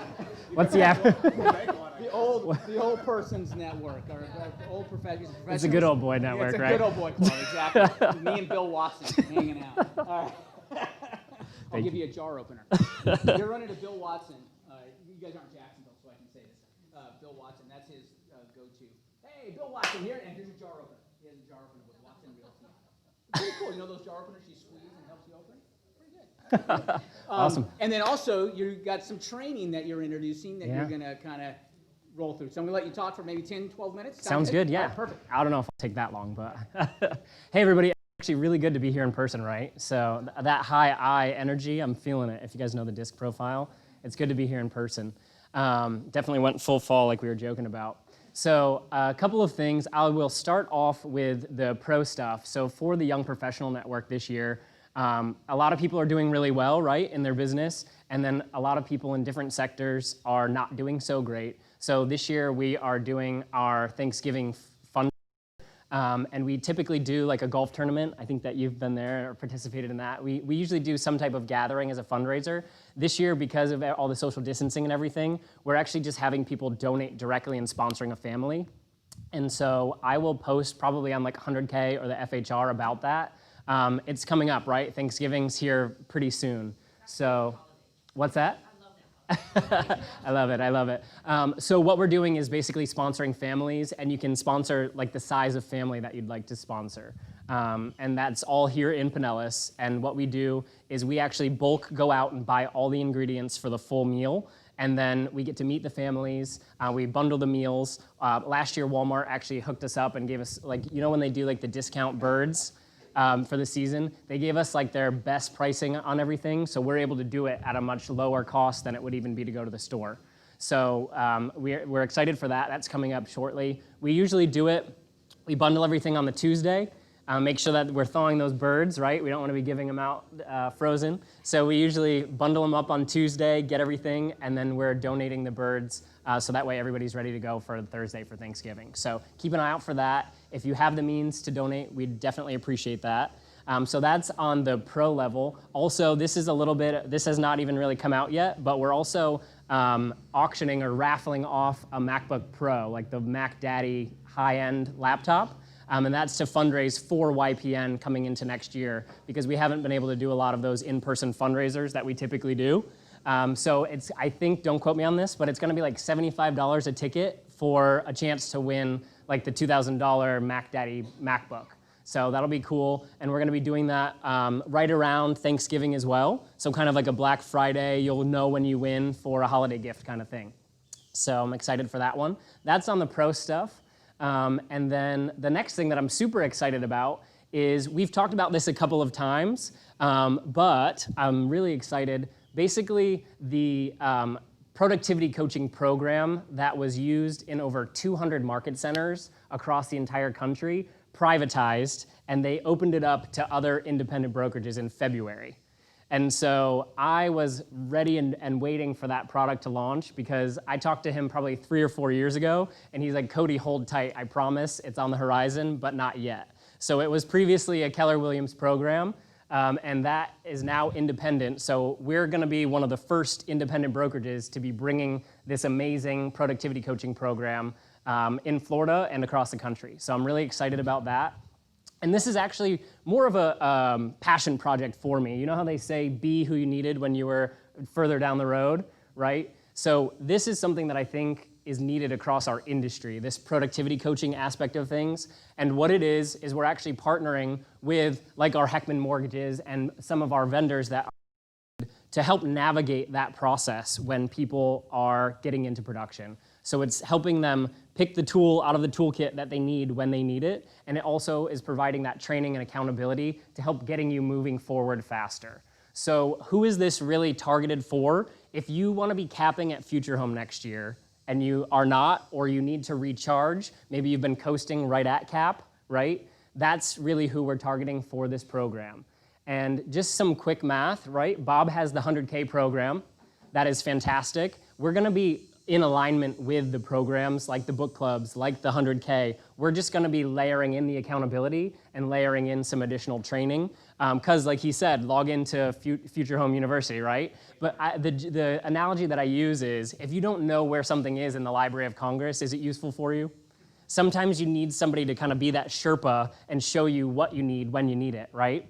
Speaker 8: what's the app?
Speaker 1: The old person's network, or the old professional.
Speaker 8: It's a good old boy network,
Speaker 1: it's a
Speaker 8: right?
Speaker 1: good old boy club, exactly. Me and Bill Watson hanging out. All right. I'll give you a jar opener. You're running to Bill Watson. You guys aren't Jacksonville, so I can say this. Bill Watson, that's his go-to. Hey, Bill Watson here, and here's a jar opener. He has a jar opener with Watson Realty. Pretty cool. You know those jar openers you squeeze and helps you open? Pretty good.
Speaker 8: Awesome.
Speaker 1: And then also, you've got some training that you're introducing that
Speaker 8: Yeah.
Speaker 1: you're going to kind of roll through. So I'm going to let you talk for maybe 10, 12 minutes.
Speaker 8: Sounds good, yeah.
Speaker 1: All right, perfect.
Speaker 8: I don't know if I'll take that long, but hey, everybody. Actually really good to be here in person, right? So that high I energy, I'm feeling it. If you guys know the disc profile, it's good to be here in person. Definitely went full fall like we were joking about. So a couple of things. I will start off with the Pro stuff. So for the Young Professional Network this year, a lot of people are doing really well, right, in their business, and then a lot of people in different sectors are not doing so great. So this year we are doing our Thanksgiving fund, and we typically do like a golf tournament. I think that you've been there or participated in that. We usually do some type of gathering as a fundraiser. This year, because of all the social distancing and everything, we're actually just having people donate directly and sponsoring a family. And so I will post probably on like 100K or the FHR about that. It's coming up, right? Thanksgiving's here pretty soon. So, what's that? I love it. I love it. So what we're doing is basically sponsoring families, and you can sponsor like the size of family that you'd like to sponsor. And that's all here in Pinellas. And what we do is we actually bulk go out and buy all the ingredients for the full meal. And then we get to meet the families. We bundle the meals. Last year, Walmart actually hooked us up and gave us, like, you know when they do like the discount birds for the season? They gave us like their best pricing on everything. So we're able to do it at a much lower cost than it would even be to go to the store. So we're excited for that. That's coming up shortly. We usually do it, we bundle everything on the Tuesday. Make sure that we're thawing those birds, right? We don't want to be giving them out frozen. So we usually bundle them up on Tuesday, get everything, and then we're donating the birds so that way everybody's ready to go for Thursday for Thanksgiving. So keep an eye out for that. If you have the means to donate, we'd definitely appreciate that. So that's on the Pro level. Also, this is a little bit, this has not even really come out yet, but we're also auctioning or raffling off a MacBook Pro, like the Mac Daddy high-end laptop. And that's to fundraise for YPN coming into next year because we haven't been able to do a lot of those in-person fundraisers that we typically do. So it's, I think, don't quote me on this, but it's gonna be like $75 a ticket for a chance to win like the $2,000 Mac Daddy MacBook. So that'll be cool. And we're going to be doing that right around Thanksgiving as well. So kind of like a Black Friday, you'll know when you win for a holiday gift kind of thing. So I'm excited for that one. That's on the pro stuff. And then the next thing that I'm super excited about is we've talked about this a couple of times, but I'm really excited. Basically, the productivity coaching program that was used in over 200 market centers across the entire country privatized, and they opened it up to other independent brokerages in February. And so I was ready and waiting for that product to launch because I talked to him probably 3 or 4 years ago, and he's like, Cody, hold tight, I promise, it's on the horizon, but not yet. So it was previously a Keller Williams program, and that is now independent. So we're gonna be one of the first independent brokerages to be bringing this amazing productivity coaching program in Florida and across the country. So I'm really excited about that. And this is actually more of a passion project for me. You know how they say be who you needed when you were further down the road, right? So this is something that I think is needed across our industry, this productivity coaching aspect of things. And what it is we're actually partnering with like our Heckman Mortgages and some of our vendors that to help navigate that process when people are getting into production. So it's helping them pick the tool out of the toolkit that they need when they need it, and it also is providing that training and accountability to help getting you moving forward faster. So who is this really targeted for? If you want to be capping at Future Home next year, and you are not, or you need to recharge, maybe you've been coasting right at cap, right? That's really who we're targeting for this program. And just some quick math, right? Bob has the 100K program. That is fantastic. We're gonna be in alignment with the programs like the book clubs, like the 100K. We're just gonna be layering in the accountability and layering in some additional training. Because like he said, log into Future Home University, right? But the analogy that I use is, if you don't know where something is in the Library of Congress, is it useful for you? Sometimes you need somebody to kind of be that Sherpa and show you what you need when you need it, right?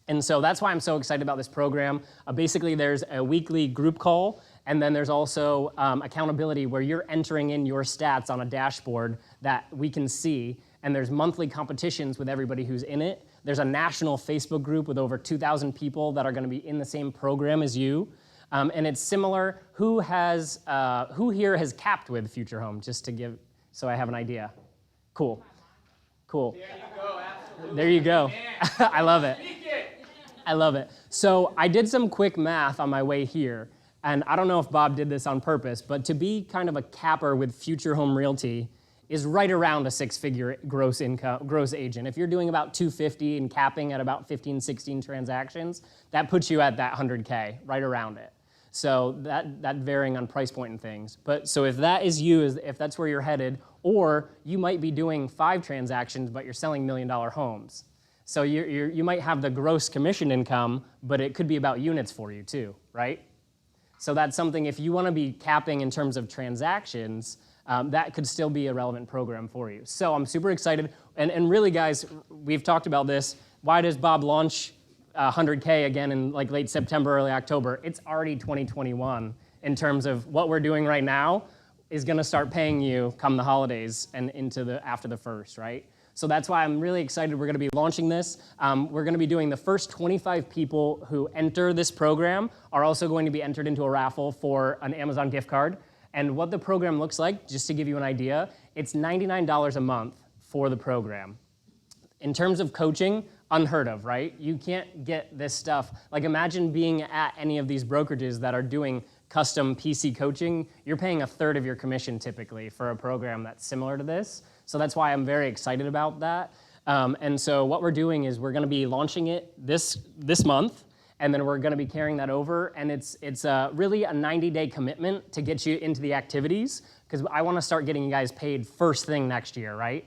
Speaker 8: And so that's why I'm so excited about this program. Basically, there's a weekly group call, and then there's also accountability where you're entering in your stats on a dashboard that we can see, and there's monthly competitions with everybody who's in it. There's a national Facebook group with over 2,000 people that are gonna be in the same program as you. And it's similar, who here has capped with Future Home, just to give, so I have an idea. Cool, cool.
Speaker 1: There you go, absolutely.
Speaker 8: There you go. I love it. I love it. So I did some quick math on my way here, and I don't know if Bob did this on purpose, but to be kind of a capper with Future Home Realty is right around a 6-figure gross income, gross agent. If you're doing about 250 and capping at about 15, 16 transactions, that puts you at that 100K, right around it. So that varying on price point and things. But so if that is you, if that's where you're headed, or you might be doing 5 transactions, but you're selling $1 million homes. So you might have the gross commission income, but it could be about units for you too, right? So that's something, if you want to be capping in terms of transactions, that could still be a relevant program for you. So I'm super excited. And really, guys, we've talked about this. Why does Bob launch 100K again in like late September, early October? It's already 2021 in terms of what we're doing right now is going to start paying you come the holidays and after the first, right? So that's why I'm really excited we're going to be launching this. We're going to be doing the first 25 people who enter this program are also going to be entered into a raffle for an Amazon gift card. And what the program looks like, just to give you an idea, it's $99 a month for the program. In terms of coaching, unheard of, right? You can't get this stuff. Like imagine being at any of these brokerages that are doing custom PC coaching. You're paying 1/3 of your commission typically for a program that's similar to this. So that's why I'm very excited about that. And so what we're doing is we're gonna be launching it this month, and then we're gonna be carrying that over, and it's really a 90-day commitment to get you into the activities, because I wanna start getting you guys paid first thing next year, right?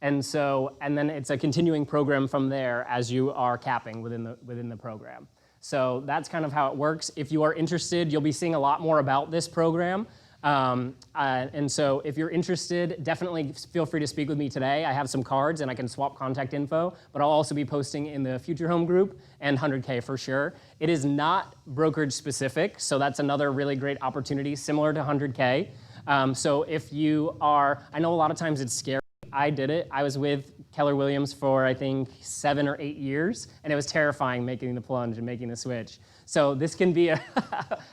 Speaker 8: And then it's a continuing program from there as you are capping within the program. So that's kind of how it works. If you are interested, you'll be seeing a lot more about this program. And so if you're interested, definitely feel free to speak with me today. I have some cards and I can swap contact info, but I'll also be posting in the Future Home group and 100K for sure. It is not brokerage specific, so that's another really great opportunity similar to 100K. So if you are, I know a lot of times it's scary I did it. I was with Keller Williams for, I think, 7 or 8 years, and it was terrifying making the plunge and making the switch. So this can be a,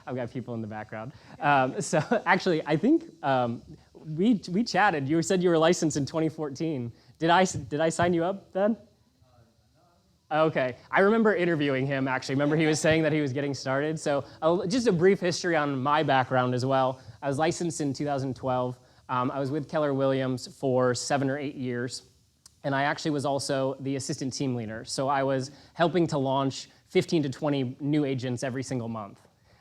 Speaker 8: I've got people in the background. So actually, I think we chatted. You said you were licensed in 2014. Did I sign you up then? Okay, I remember interviewing him actually. Remember he was saying that he was getting started. So just a brief history on my background as well. I was licensed in 2012. I was with Keller Williams for 7 or 8 years. And I actually was also the assistant team leader. So I was helping to launch 15 to 20 new agents every single month.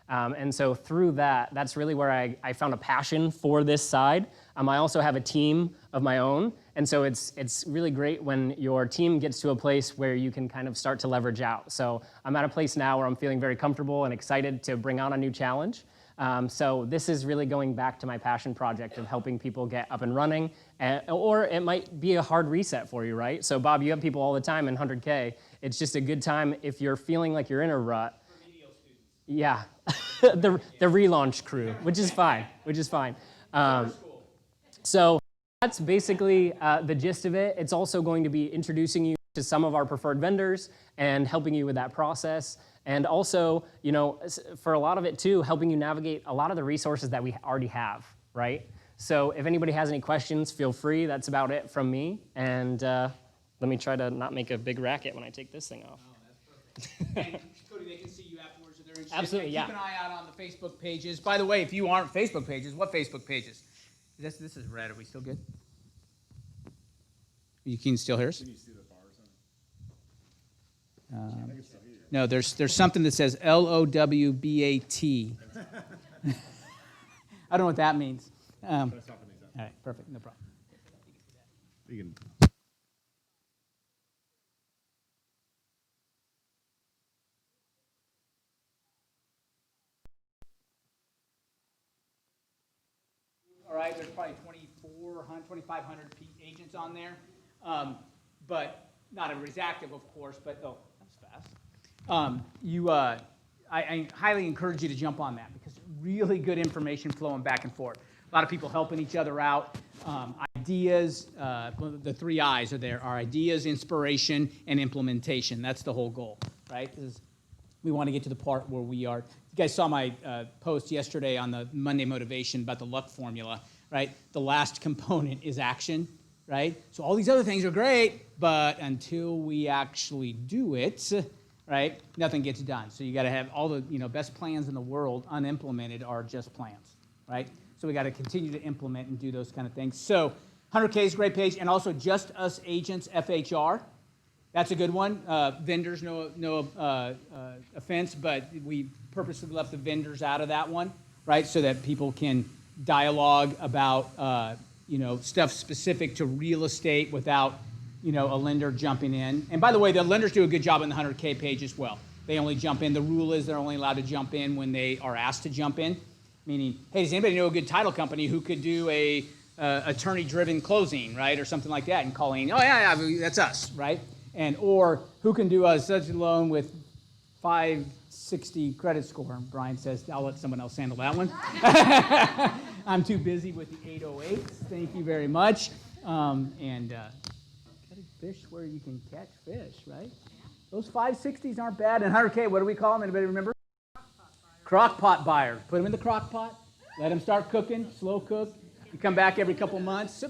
Speaker 8: And so through that, that's really where I found a passion for this side. I also have a team of my own. And so it's really great when your team gets to a place where you can kind of start to leverage out. So I'm at a place now where I'm feeling very comfortable and excited to bring on a new challenge. So this is really going back to my passion project of helping people get up and running, or it might be a hard reset for you, right? So Bob, you have people all the time in 100K. It's just a good time if you're feeling like you're in a rut. Yeah, the relaunch crew, which is fine, so that's basically the gist of it. It's also going to be introducing you to some of our preferred vendors and helping you with that process. And also, you know, for a lot of it too, helping you navigate a lot of the resources that we already have, right? So if anybody has any questions, feel free. That's about it from me. And let me try to not make a big racket when I take this thing off.
Speaker 1: Oh, that's perfect. And Cody, they can see you afterwards if they're interested.
Speaker 8: Absolutely, yeah.
Speaker 1: Keep an eye out on the Facebook pages. By the way, if you aren't Facebook pages, what Facebook pages? This is red. Are we still good? You can still hear us?
Speaker 5: Can you see the bars on it? I think it's still here.
Speaker 1: No, there's something that says LOWBAT. I don't know what that means. All
Speaker 5: That's not an example.
Speaker 1: right, perfect, no problem.
Speaker 5: You can.
Speaker 1: All right, there's probably 2,500 agents on there, but not everybody's active, of course. But oh, that was fast. I highly encourage you to jump on that because really good information flowing back and forth. A lot of people helping each other out. Ideas, the 3 I's are there: are ideas, inspiration, and implementation. That's the whole goal, right? We want to get to the part where we are. You guys saw my post yesterday on the Monday motivation about the luck formula, right? The last component is action, right? So all these other things are great, but until we actually do it, right, nothing gets done. So you got to have all the best plans in the world unimplemented are just plans, right? So we got to continue to implement and do those kind of things. So 100K is a great page, and also Just Us Agents FHR. That's a good one. Vendors, no offense, but we purposely left the vendors out of that one, right? So that people can dialogue about, stuff specific to real estate without, a lender jumping in. And by the way, the lenders do a good job on the 100K page as well. They only jump in. The rule is they're only allowed to jump in when they are asked to jump in. Meaning, hey, does anybody know a good title company who could do a attorney-driven closing, right, or something like that? And calling, oh yeah, that's us, right? And or who can do such a loan with 560 credit score? And Brian says, I'll let someone else handle that one. I'm too busy with the 808s. Thank you very much. Catching fish where you can catch fish, right? Those 560s aren't bad. And 100K, what do we call them? Anybody remember? Crock pot buyers. Put them in the crock pot. Let them start cooking. Slow cook. You come back every couple months.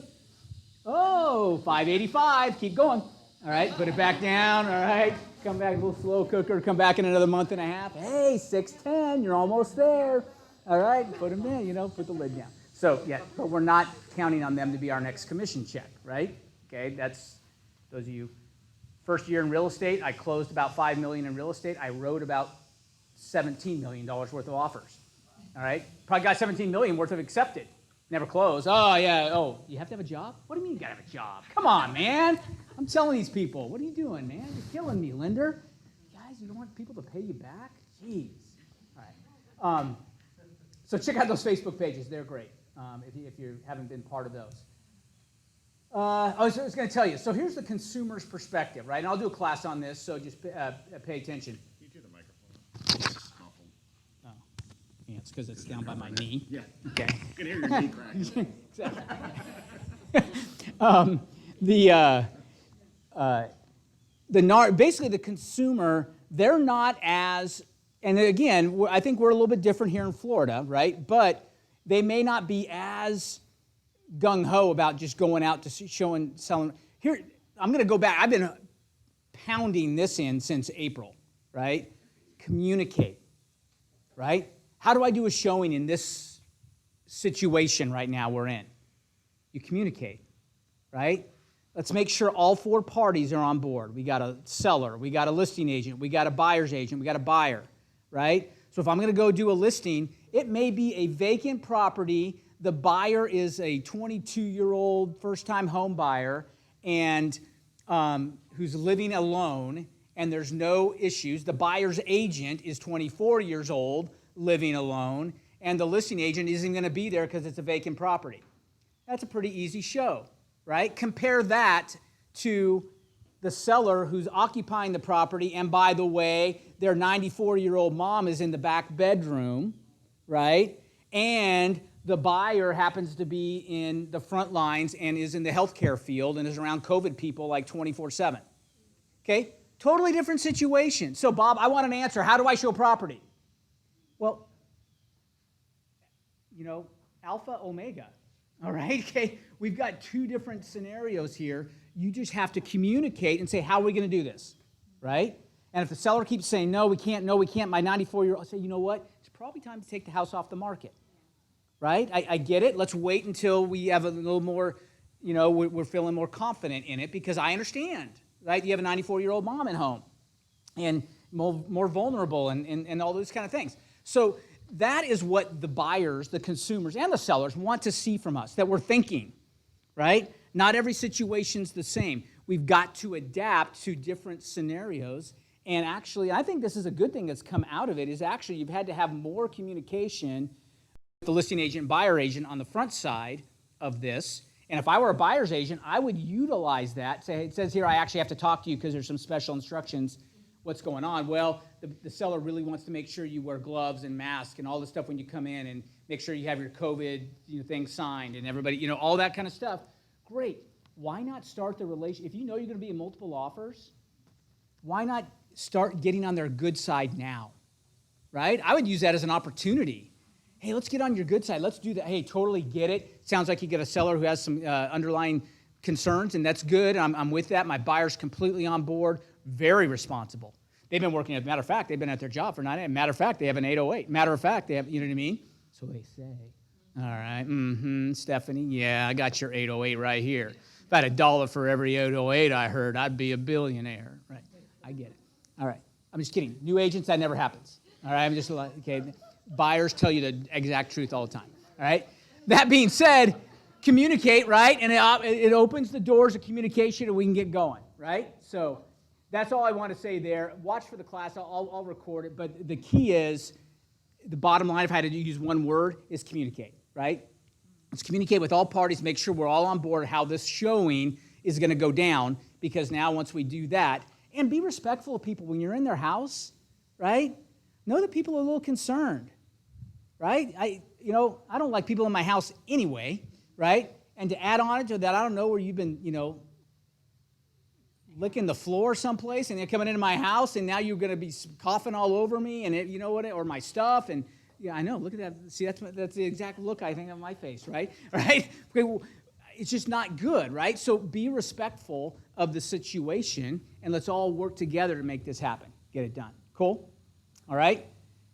Speaker 1: Oh, 585. Keep going. All right, put it back down. All right, come back, a little slow cooker. Come back in another month and a half. Hey, 610, you're almost there. All right, put them in, put the lid down. So, yeah, but we're not counting on them to be our next commission check, right? Okay, that's those of you. First year in real estate, I closed about $5 million in real estate. I wrote about $17 million worth of offers. All right, probably got $17 million worth of accepted. Never closed. Oh, yeah. Oh, you have to have a job? What do you mean you got to have a job? Come on, man. I'm telling these people. What are you doing, man? You're killing me, lender. Guys, you don't want people to pay you back? Jeez. All right. So check out those Facebook pages. They're great if you haven't been part of those. I was going to tell you. So here's the consumer's perspective, right? And I'll do a class on this, so just pay attention.
Speaker 5: Can you do the microphone? It's muffled.
Speaker 1: Oh. Yeah, it's because it's down by my knee.
Speaker 5: Yeah.
Speaker 1: Okay.
Speaker 5: You can hear your knee crack.
Speaker 1: Exactly. Basically the consumer, they're not as, and again, I think we're a little bit different here in Florida, right? But they may not be as gung-ho about just going out to showing, selling. Here, I'm going to go back. I've been pounding this in since April, right? Communicate, right? How do I do a showing in this situation right now we're in? You communicate, right? Let's make sure all four parties are on board. We got a seller, we got a listing agent, we got a buyer's agent, we got a buyer, right? So if I'm going to go do a listing, it may be a vacant property. The buyer is a 22-year-old first-time home buyer and who's living alone, and there's no issues. The buyer's agent is 24 years old, living alone, and the listing agent isn't going to be there because it's a vacant property. That's a pretty easy show, right? Compare that to the seller who's occupying the property, and by the way, their 94-year-old mom is in the back bedroom, right? And the buyer happens to be in the front lines and is in the healthcare field and is around COVID people like 24/7. Okay? Totally different situation. So, Bob, I want an answer. How do I show property? Well, alpha, omega. All right? Okay? We've got two different scenarios here. You just have to communicate and say, how are we going to do this? Right? And if the seller keeps saying, no, we can't, my 94-year-old, I'll say, you know what? It's probably time to take the house off the market. Right? I get it. Let's wait until we have a little more, we're feeling more confident in it, because I understand, right? You have a 94-year-old mom at home and more vulnerable and all those kind of things. So that is what the buyers, the consumers, and the sellers want to see from us, that we're thinking, right? Not every situation's the same. We've got to adapt to different scenarios. And actually, I think this is a good thing that's come out of it, is actually you've had to have more communication with the listing agent and buyer agent on the front side of this. And if I were a buyer's agent, I would utilize that. Say, it says here I actually have to talk to you because there's some special instructions. What's going on? Well, the seller really wants to make sure you wear gloves and masks and all this stuff when you come in, and make sure you have your COVID thing signed, and everybody, all that kind of stuff. Great. Why not start the relationship? If you know you're going to be in multiple offers, why not start getting on their good side now, right? I would use that as an opportunity. Hey, let's get on your good side. Let's do that. Hey, totally get it. Sounds like you get a seller who has some underlying concerns, and that's good. I'm with that. My buyer's completely on board, very responsible. They've been working, as a matter of fact, they've been at their job for 9 days. Matter of fact, they have an 808. Matter of fact, they have, you know what I mean? So they say. All right, Stephanie, yeah, I got your 808 right here. If I had $1 for every 808 I heard, I'd be a billionaire. Right, I get it. All right, I'm just kidding. New agents, that never happens. All right, I'm just like, okay. Buyers tell you the exact truth all the time, all right? That being said, communicate, right? And it opens the doors of communication, and we can get going, right? So that's all I want to say there. Watch for the class. I'll record it. But the key is, the bottom line, if I had to use one word, is communicate, right? Let's communicate with all parties, make sure we're all on board how this showing is going to go down, because now once we do that, and be respectful of people when you're in their house, right? Know that people are a little concerned. Right? I don't like people in my house anyway, right? And to add on to that, I don't know where you've been, licking the floor someplace, and they're coming into my house, and now you're going to be coughing all over me, and or my stuff, and yeah, I know. Look at that. See, that's the exact look I think on my face, right? Right? It's just not good, right? So be respectful of the situation, and let's all work together to make this happen. Get it done. Cool? All right?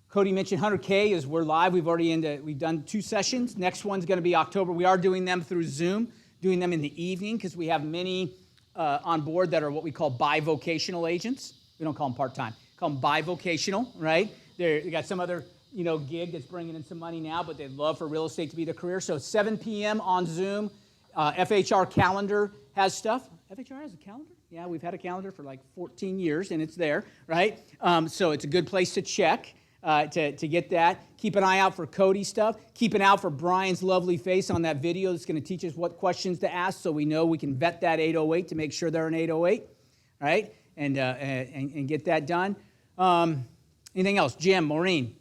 Speaker 1: Cody mentioned 100K is we're live. We've done 2 sessions. Next one's going to be October. We are doing them through Zoom, doing them in the evening, because we have many on board that are what we call bivocational agents. We don't call them part-time. Call them bivocational, right? They got some other gig that's bringing in some money now, but they'd love for real estate to be their career. So 7 p.m. on Zoom. FHR calendar has stuff. FHR has a calendar? Yeah, we've had a calendar for like 14 years, and it's there, right? So it's a good place to check. To get that. Keep an eye out for Cody stuff. Keep an eye out for Brian's lovely face on that video that's going to teach us what questions to ask, so we know we can vet that 808 to make sure they're an 808, right? And get that done. Anything else? Jim, Maureen?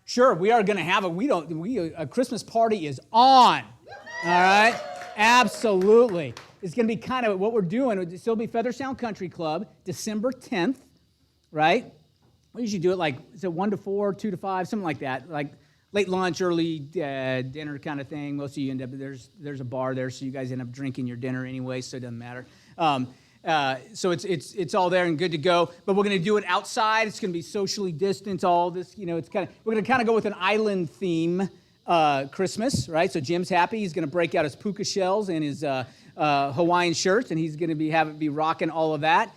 Speaker 1: Sure, we are going to have a Christmas party is on. All right? Absolutely. It's going to be kind of what we're doing. It'll still be Feather Sound Country Club, December 10th, right? We usually do it like, is it 1 to 4, 2 to 5, something like that, like late lunch, early dinner kind of thing. Most of you end up, there's a bar there, so you guys end up drinking your dinner anyway, so it doesn't matter. So it's all there and good to go. But we're going to do it outside. It's going to be socially distanced. All this, we're going to kind of go with an island theme Christmas, right? So Jim's happy. He's going to break out his puka shells and his Hawaiian shirts, and he's going to be rocking all of that.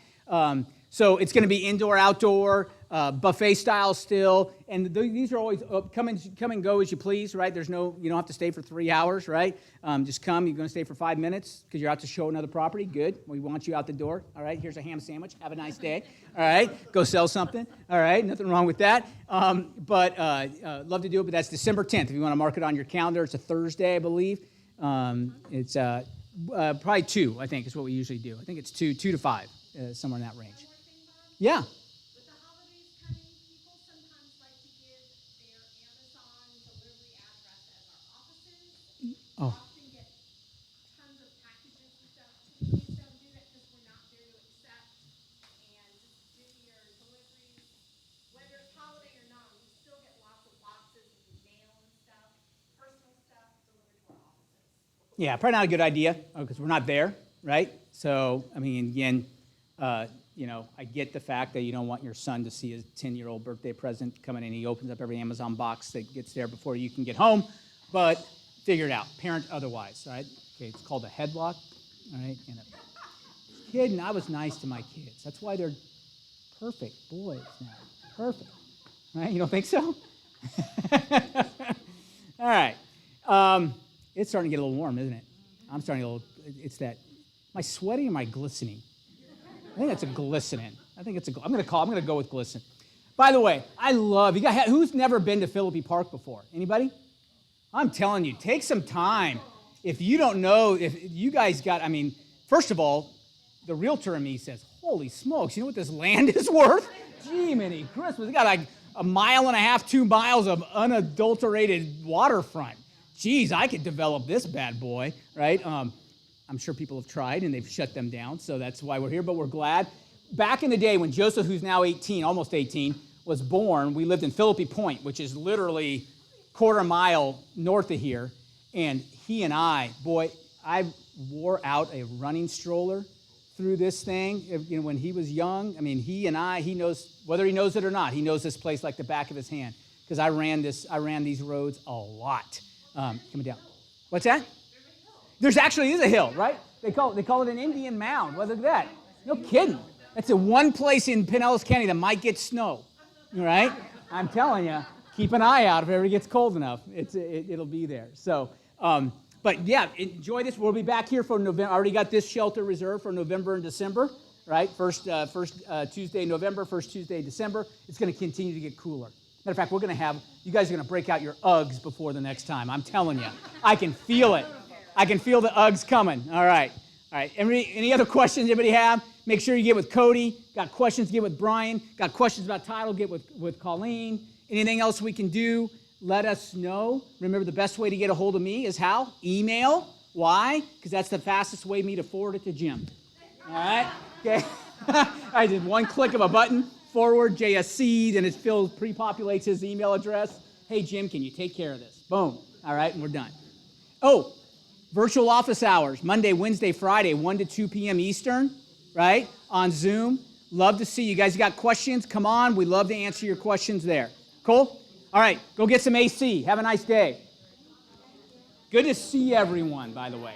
Speaker 1: So it's going to be indoor, outdoor. Buffet style still, and these are always come and go as you please, right? You don't have to stay for 3 hours, right? Just come. You're going to stay for 5 minutes because you're out to show another property. Good. We want you out the door. All right. Here's a ham sandwich. Have a nice day. All right. Go sell something. All right. Nothing wrong with that. But love to do it. But that's December 10th. If you want to mark it on your calendar, it's a Thursday, I believe. It's probably 2. I think is what we usually do. I think it's 2 to 5, somewhere in that range. Yeah. Oh.
Speaker 3: Often get tons of packages and stuff. Please don't do that because we're not there to accept and do your deliveries. Whether it's holiday or not, we still get lots of boxes and mail and stuff, personal stuff delivered to our offices.
Speaker 1: Yeah, probably not a good idea because we're not there, right? So, I mean, again, I get the fact that you don't want your son to see his 10-year-old birthday present coming in. He opens up every Amazon box that gets there before you can get home, but figure it out, parent otherwise, right? Okay, it's called a headlock, all right? And a kid, and I was nice to my kids. That's why they're perfect boys now. Perfect, right? You don't think so? All right. It's starting to get a little warm, isn't it? I'm starting to get a little, it's that, am I sweating or am I glistening? I think that's a glistening. I'm going to go with glisten. By the way, I love, who's never been to Philippee Park before? Anybody? I'm telling you, take some time. If you don't know, if you guys first of all, the realtor in me says, holy smokes, you know what this land is worth? Gee, many Christmas. We got like 1.5 miles, 2 miles of unadulterated waterfront. Geez, I could develop this bad boy, right? I'm sure people have tried and they've shut them down, so that's why we're here, but we're glad. Back in the day when Joseph, who's now 18, almost 18, was born, we lived in Philippee Point, which is literally 1/4 mile north of here, and he and I wore out a running stroller through this thing. When he was young, he knows, whether he knows it or not, he knows this place like the back of his hand, because I ran these roads a lot. Coming down. What's that? There's actually is a hill, right? They call it an Indian mound. Look at that. No kidding. That's the one place in Pinellas County that might get snow, right? I'm telling you. Keep an eye out if it ever gets cold enough. It'll be there. So, but yeah, enjoy this. We'll be back here for November. I already got this shelter reserved for November and December, right? First Tuesday in November, first Tuesday in December. It's going to continue to get cooler. Matter of fact, you guys are going to break out your Uggs before the next time. I'm telling you. I can feel it. I can feel the Uggs coming. All right. Any other questions anybody have? Make sure you get with Cody. Got questions, get with Brian. Got questions about title, get with Colleen. Anything else we can do, let us know. Remember, the best way to get a hold of me is how? Email. Why? Because that's the fastest way for me to forward it to Jim. All right? Okay. I did one click of a button, forward, JSC, then it pre-populates his email address. Hey, Jim, can you take care of this? Boom. All right, and we're done. Oh, virtual office hours, Monday, Wednesday, Friday, 1 to 2 p.m. Eastern, right, on Zoom. Love to see you guys. Got questions? Come on. We love to answer your questions there. Cool? All right, go get some AC. Have a nice day. Good to see everyone, by the way.